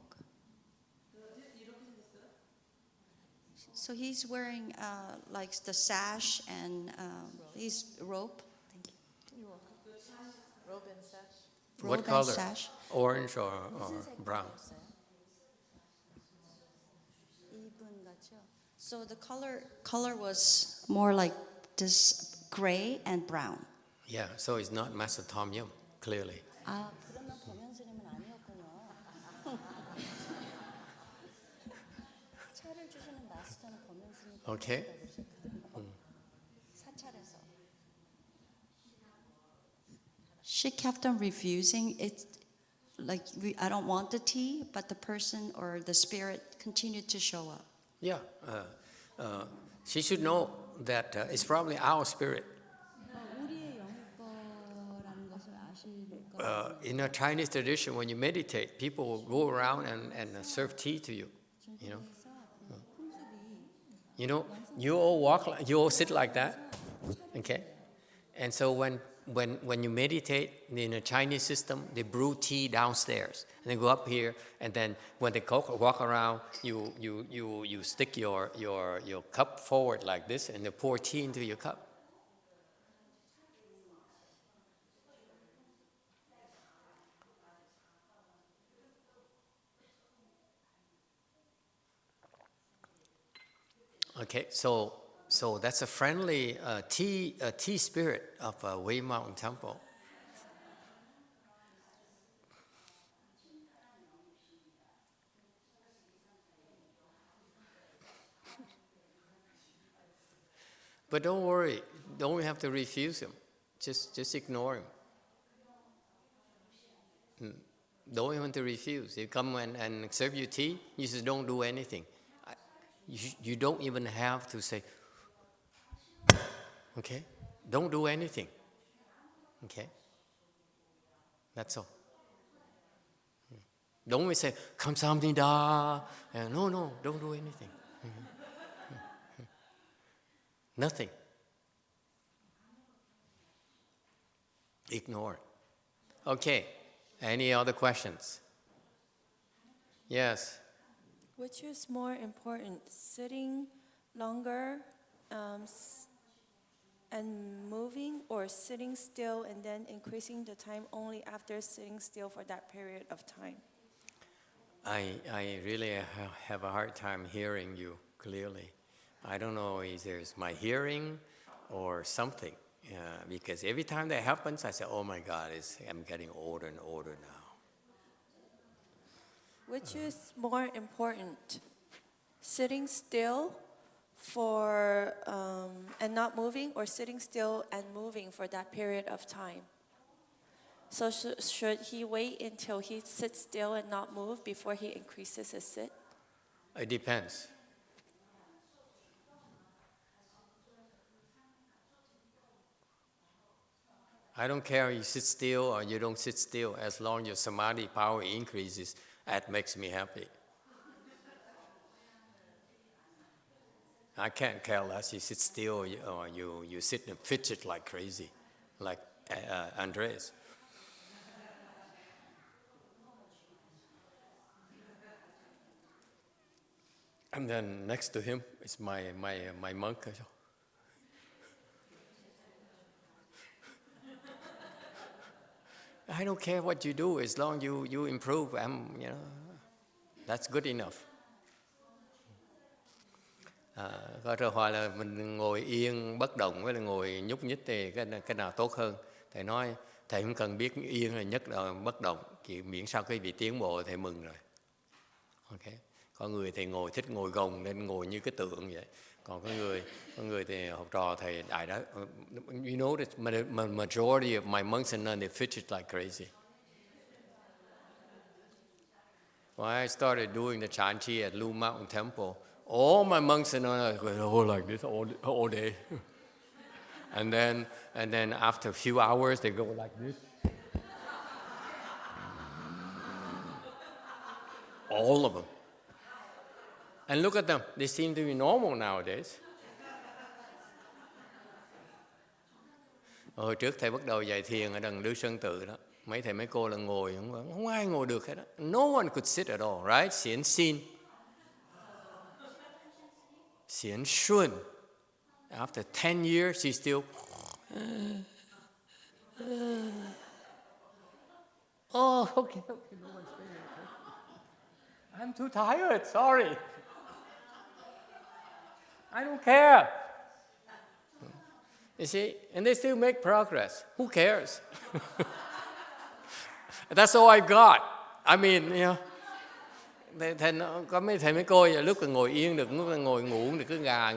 So he's wearing like the sash and his robe. Thank you. Robe and sash. What Robe color? and sash. Orange or brown? So the color was more like this gray and brown. Yeah, so it's not Master Tom Yum, clearly. 아, 그러면 범현 스님은 아니었군요. 차를 주시는 마스터는 범현 스님. Okay. 사찰에서. She kept on refusing. It's like I don't want the tea, but the person or the spirit continued to show up. Yeah, she should know that it's probably our spirit. 우리의 영일 거라는 것을 아실 In a Chinese tradition, when you meditate, people will go around and serve tea to you. You know, you all sit like that, okay? And so when you meditate in a Chinese system, they brew tea downstairs, and they go up here, and then when they walk around, you stick your cup forward like this, and they pour tea into your cup. Okay, so that's a friendly tea spirit of Wei Mountain Temple. But don't worry, don't have to refuse him. Just ignore him. Don't even to refuse. He come and serve you tea, you just don't do anything. You don't even have to say, okay? Don't do anything. Okay? That's all. Don't even say, 감사합니다. No, don't do anything. Nothing. Ignore. Okay. Any other questions? Yes. Which is more important, sitting longer and moving, or sitting still and then increasing the time only after sitting still for that period of time? I really have a hard time hearing you clearly. I don't know if there's my hearing or something, because every time that happens, I say, oh my God, I'm getting older and older now. Which is more important, sitting still for and not moving, or sitting still and moving for that period of time? So should he wait until he sits still and not move before he increases his sit? It depends. I don't care if you sit still or you don't sit still, as long as your samadhi power increases, that makes me happy. I can't care less you sit still or you sit and fidget like crazy, like Andres. And then next to him is my monk. I don't care what you do as long as you improve. That's good enough. Có câu hỏi là mình ngồi yên bất động với là ngồi nhúc nhích thì cái nào tốt hơn? Thầy nói thầy không cần biết yên là nhất là bất động, chỉ miễn sao cái vị tiến bộ thầy mừng rồi. Ok. Có người thì thích ngồi gồng nên ngồi như cái tượng vậy. Còn có người thì học trò thầy đại đó. You know that majority of my monks and nuns, they fidget like crazy. When I started doing the chanti at Wei Mountain Temple, all my monks and nuns go like this all day. And then after a few hours, they go like this. All of them. And look at them. They seem to be normal nowadays. Hồi trước thầy bắt đầu dạy thiền ở đằng Lưu Sơn Tự đó, mấy thầy mấy cô là ngồi không ai ngồi được hết đó. No one could sit at all, right? Xiển xin, xiển xuân. After 10 years, she still. Oh, okay. No one's saying it. I'm too tired. Sorry. I don't care. You see, and they still make progress. Who cares? That's all I got. I mean, you know, có mấy thầy mấy cô vậy, lúc là ngồi yên được, lúc là ngồi ngủ thì cứ ngã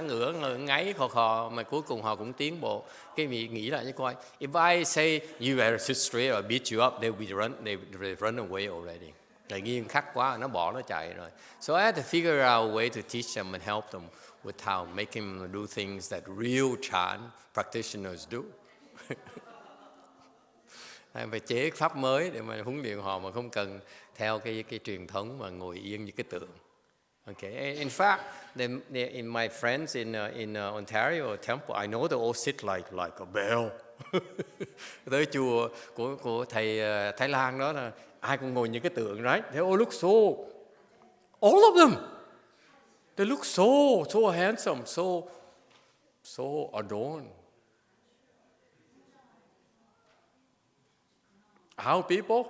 ngửa ngáy khò khò, mà cuối cùng họ cũng tiến bộ. Cái vị nghĩ lại cho coi, if I say you better sit straight or beat you up, they run away already. Là nghiêm khắc quá, nó bỏ nó chạy rồi. So I had to figure out a way to teach them and help them with how make them do things that real Chan practitioners do. Phải chế pháp mới để mà huấn luyện họ mà không cần theo cái truyền thống mà ngồi yên như cái tượng. Okay. In fact, in my friends in Ontario Temple, I know they all sit like a bell. Tới chùa của thầy Thái Lan đó là ai cũng ngồi như cái tượng, right? They all look so, all of them, they look so handsome, so adorned. How people?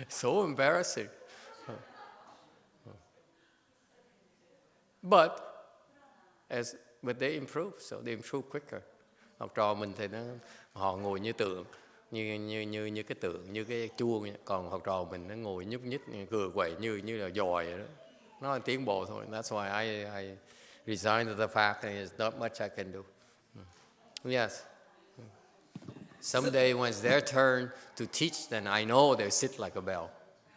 So embarrassing. But they improve, so they improve quicker. Học trò mình thì họ ngồi như tượng, như cái tượng, như cái chuông, còn học trò mình nó ngồi nhúc nhích, cười quậy như là dòi vậy đó. Nó là tiến bộ thôi. That's why I resigned to the fact that there's not much I can do. Yes. Someday, when it's their turn to teach, then I know they sit like a bell.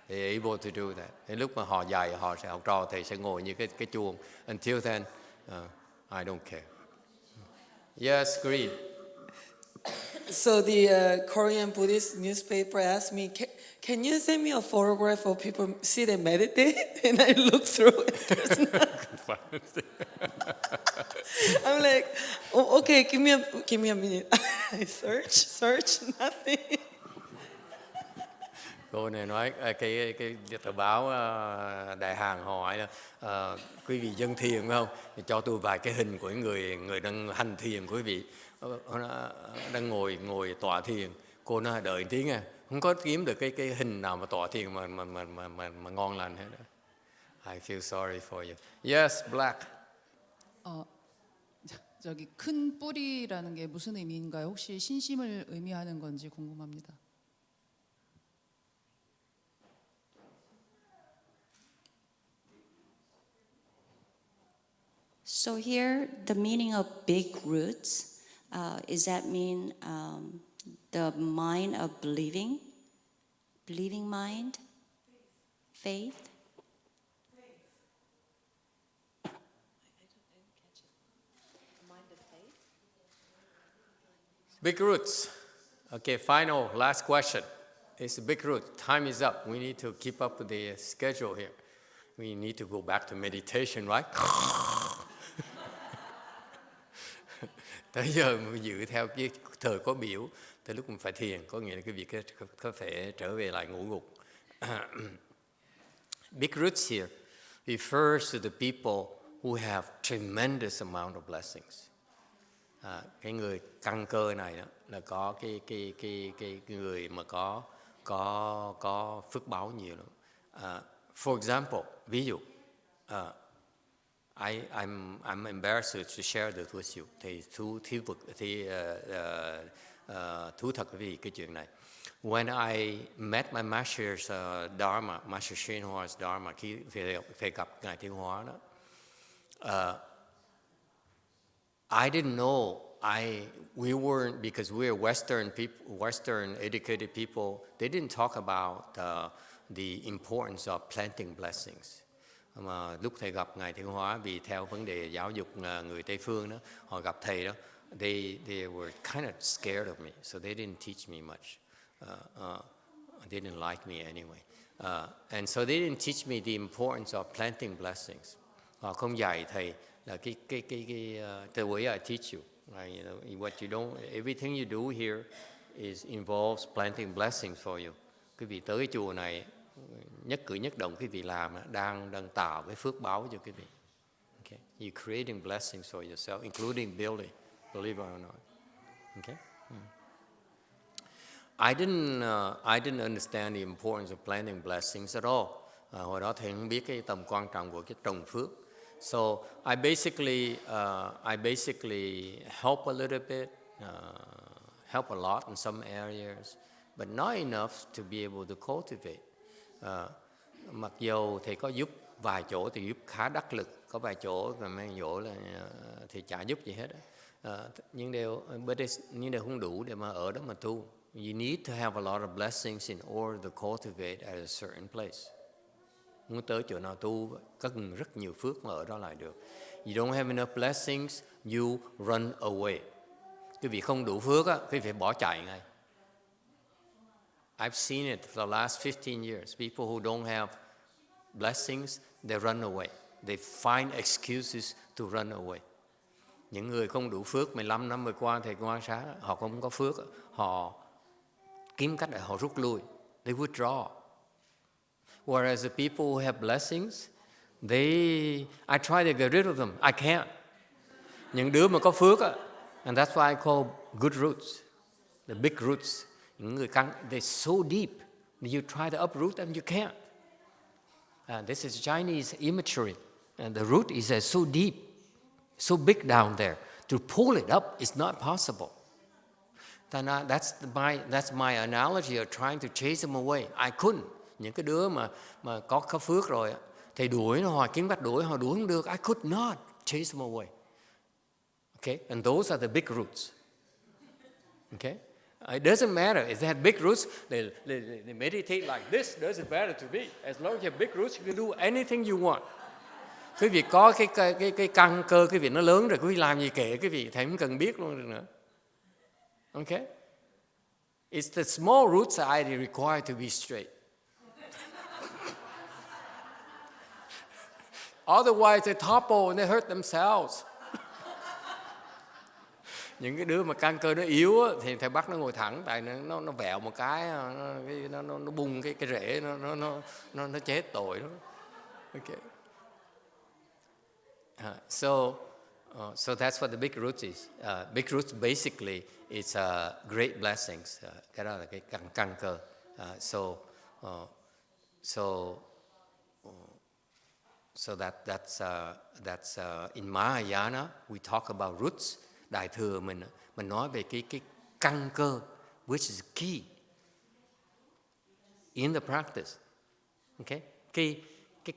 They're able to do that. Đến lúc mà họ dạy, họ sẽ học trò thầy sẽ ngồi như cái chuông. Until then, I don't care. Yes, Green. So the Korean Buddhist newspaper asked me, can you send me a photograph of people sit and meditate? And I looked through it. There's nothing. I'm like, oh, okay, give me a minute. I search, nothing. Cô này nói cái tờ báo Đại Hàn hỏi quý vị dân thiền phải không? Thì cho tôi vài cái hình của người đang hành thiền, quý vị đang ngồi tọa thiền. Cô nói đợi tí nha, không có kiếm được cái hình nào mà tọa thiền mà ngon lành hết đó. I feel sorry for you. Yes, Black. 저기 큰 뿌리라는 게 무슨 의미인가요? 혹시 신심을 의미하는 건지 궁금합니다. So here, the meaning of big roots, is that mean the mind of believing mind, faith? Big roots. Okay, final, last question. It's a big root. Time is up. We need to keep up with the schedule here. We need to go back to meditation, right? Tới giờ mình giữ theo cái thời có biểu, tới lúc mình phải thiền, có nghĩa là cái việc có thể trở về lại ngũ ngục. Big roots here refers to the people who have tremendous amount of blessings. Cái người căn cơ này đó, là có cái người mà có phước báo nhiều lắm. For example, ví dụ, I'm embarrassed to share this with you. Thì thú thật với cái chuyện này. When I met my master's Dharma, Master YongHua's Dharma, khi về gặp Ngài Thiên Hóa đó, I didn't know we weren't, because we're Western people, Western educated people. They didn't talk about the importance of planting blessings. Mà lúc thầy gặp Ngài Thiên Hóa, vì theo vấn đề giáo dục người Tây phương đó, họ gặp thầy đó, they were kind of scared of me, so they didn't teach me much. They didn't like me anyway, and so they didn't teach me the importance of planting blessings. Họ không dạy thầy là the way I teach you. Right? What you don't, everything you do here involves planting blessings for you. Quý vị tới cái chùa này, nhất cử nhất động quý vị làm đang tạo cái phước báo cho quý vị. Okay? You're creating blessings for yourself, including building, believe it or not. Okay? I didn't understand the importance of planting blessings at all. Hồi đó thầy không biết cái tầm quan trọng của cái trồng phước. So I basically help a little bit, help a lot in some areas, but not enough to be able to cultivate. Mặc dù thầy có giúp vài chỗ thì giúp khá đắc lực, có vài chỗ và mấy chỗ là thì chả giúp gì hết. Nhưng đều không đủ để mà ở đó mà tu. You need to have a lot of blessings in order to cultivate at a certain place. Muốn tới chỗ nào tu cần rất nhiều phước mà ở đó lại được. You don't have enough blessings, you run away. Quý vị không đủ phước á, quý vị bỏ chạy ngay. I've seen it for the last 15 years. People who don't have blessings, they run away. They find excuses to run away. Những người không đủ phước 15 năm vừa qua thầy quan sát, họ không có phước, họ kiếm cách để họ rút lui. They withdraw. Whereas the people who have blessings, I try to get rid of them. I can't. Những đứa mà có phước, and that's why I call good roots, the big roots. Những người căng, they're so deep. You try to uproot them, you can't. This is Chinese imagery. And the root is so deep, so big down there. To pull it up is not possible. That's my analogy of trying to chase them away. I couldn't. Những cái đứa mà có phước rồi, thầy đuổi nó, họ kiếm cách đuổi, họ đuổi không được. I could not chase them away. Okay? And those are the big roots. Okay? It doesn't matter if they had big roots, they meditate like this, doesn't matter to me. As long as you have big roots, you can do anything you want. Quý vị có cái căn cơ, quý vị nó lớn rồi, quý vị làm gì kệ quý vị, thầy không cần biết luôn được nữa. Okay? It's the small roots that I require to be straight. Otherwise, they topple and they hurt themselves. Những cái đứa mà căn cơ nó yếu thì thầy bắt nó ngồi thẳng, tại nó vẹo một cái, nó bung cái rễ, nó chết tội đó. Okay. So that's what the big roots is. Big roots basically is great blessings. Cái đó là cái căn cơ. So that's in Mahayana we talk about roots. Đại thừa mình nói về cái căn cơ, which is key in the practice. Okay? Cái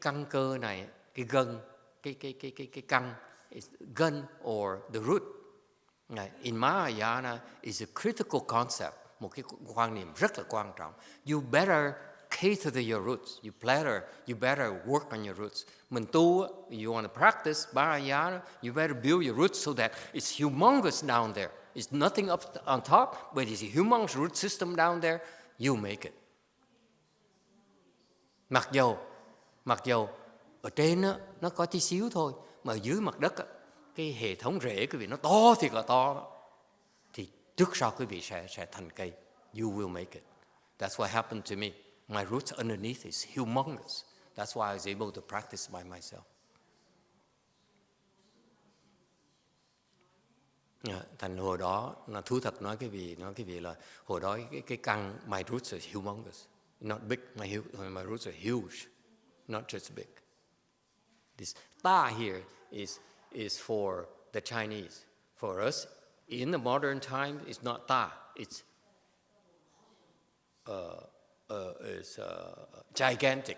căn cơ này, cái gân, cái căn is gun or the root. In Mahayana is a critical concept, một cái quan niệm rất là quan trọng. You better cater to your roots. You better work on your roots. Mình tu, you want to practice Mahayana, you better build your roots so that it's humongous down there. It's nothing up on top, but it's a humongous root system down there. You make it. Mặc dầu ở trên nó có tí xíu thôi, mà ở dưới mặt đất cái hệ thống rễ quý vị nó to thiệt là to đó. Thì trước sau quý vị sẽ thành cây. You will make it. That's what happened to me. My roots underneath is humongous. That's why I was able to practice by myself. Thành hồi đó, thú thật nói cái vị là hồi đó cái căn my roots are humongous, not big. My roots are huge, not just big. This ta here is for the Chinese. For us, in the modern time, it's not ta. It's gigantic.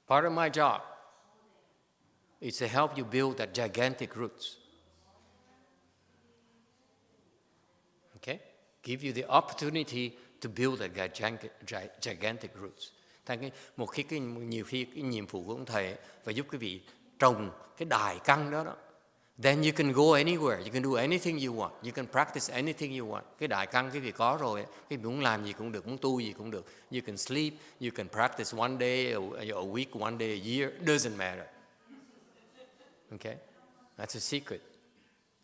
Part of my job is to help you build that gigantic roots. Okay? Give you the opportunity to build that gigantic roots. Nhiều khi cái nhiệm vụ của ông thầy phải giúp quý vị trồng cái đài căn đó. then you can go anywhere, you can do anything you want, you can practice anything you want. Cái đại căn cái việc có rồi, cái muốn làm gì cũng được, muốn tu gì cũng được. You can sleep, you can practice one day, a week, one day, a year, doesn't matter. Okay? That's a secret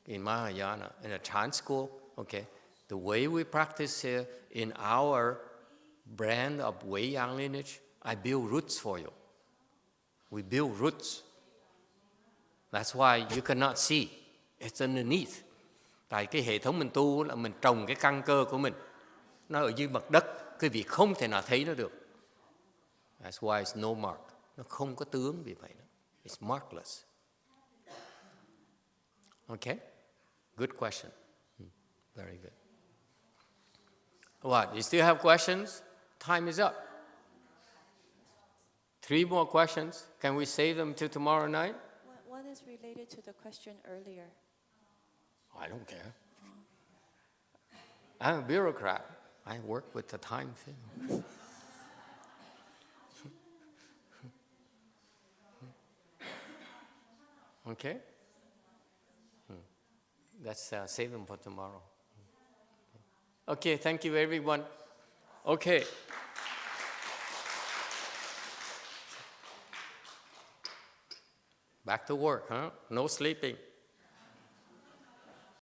in Mahayana, in a Chan school. Okay? The way we practice here in our brand of Wei Yang lineage, I build roots for you. We build roots. That's why you cannot see. It's underneath. Tại cái hệ thống mình tu là mình trồng cái căn cơ của mình. Nó ở dưới mặt đất. Cái việc không thể nào thấy nó được. That's why it's no mark. Nó không có tướng vì vậy. It's markless. Okay? Good question. Very good. What? You still have questions? Time is up. 3 more questions. Can we save them till tomorrow night? What is related to the question earlier? I don't care. I'm a bureaucrat. I work with the time thing. Okay? Let's save them for tomorrow. Okay, thank you everyone. Okay. Back to work, huh? No sleeping.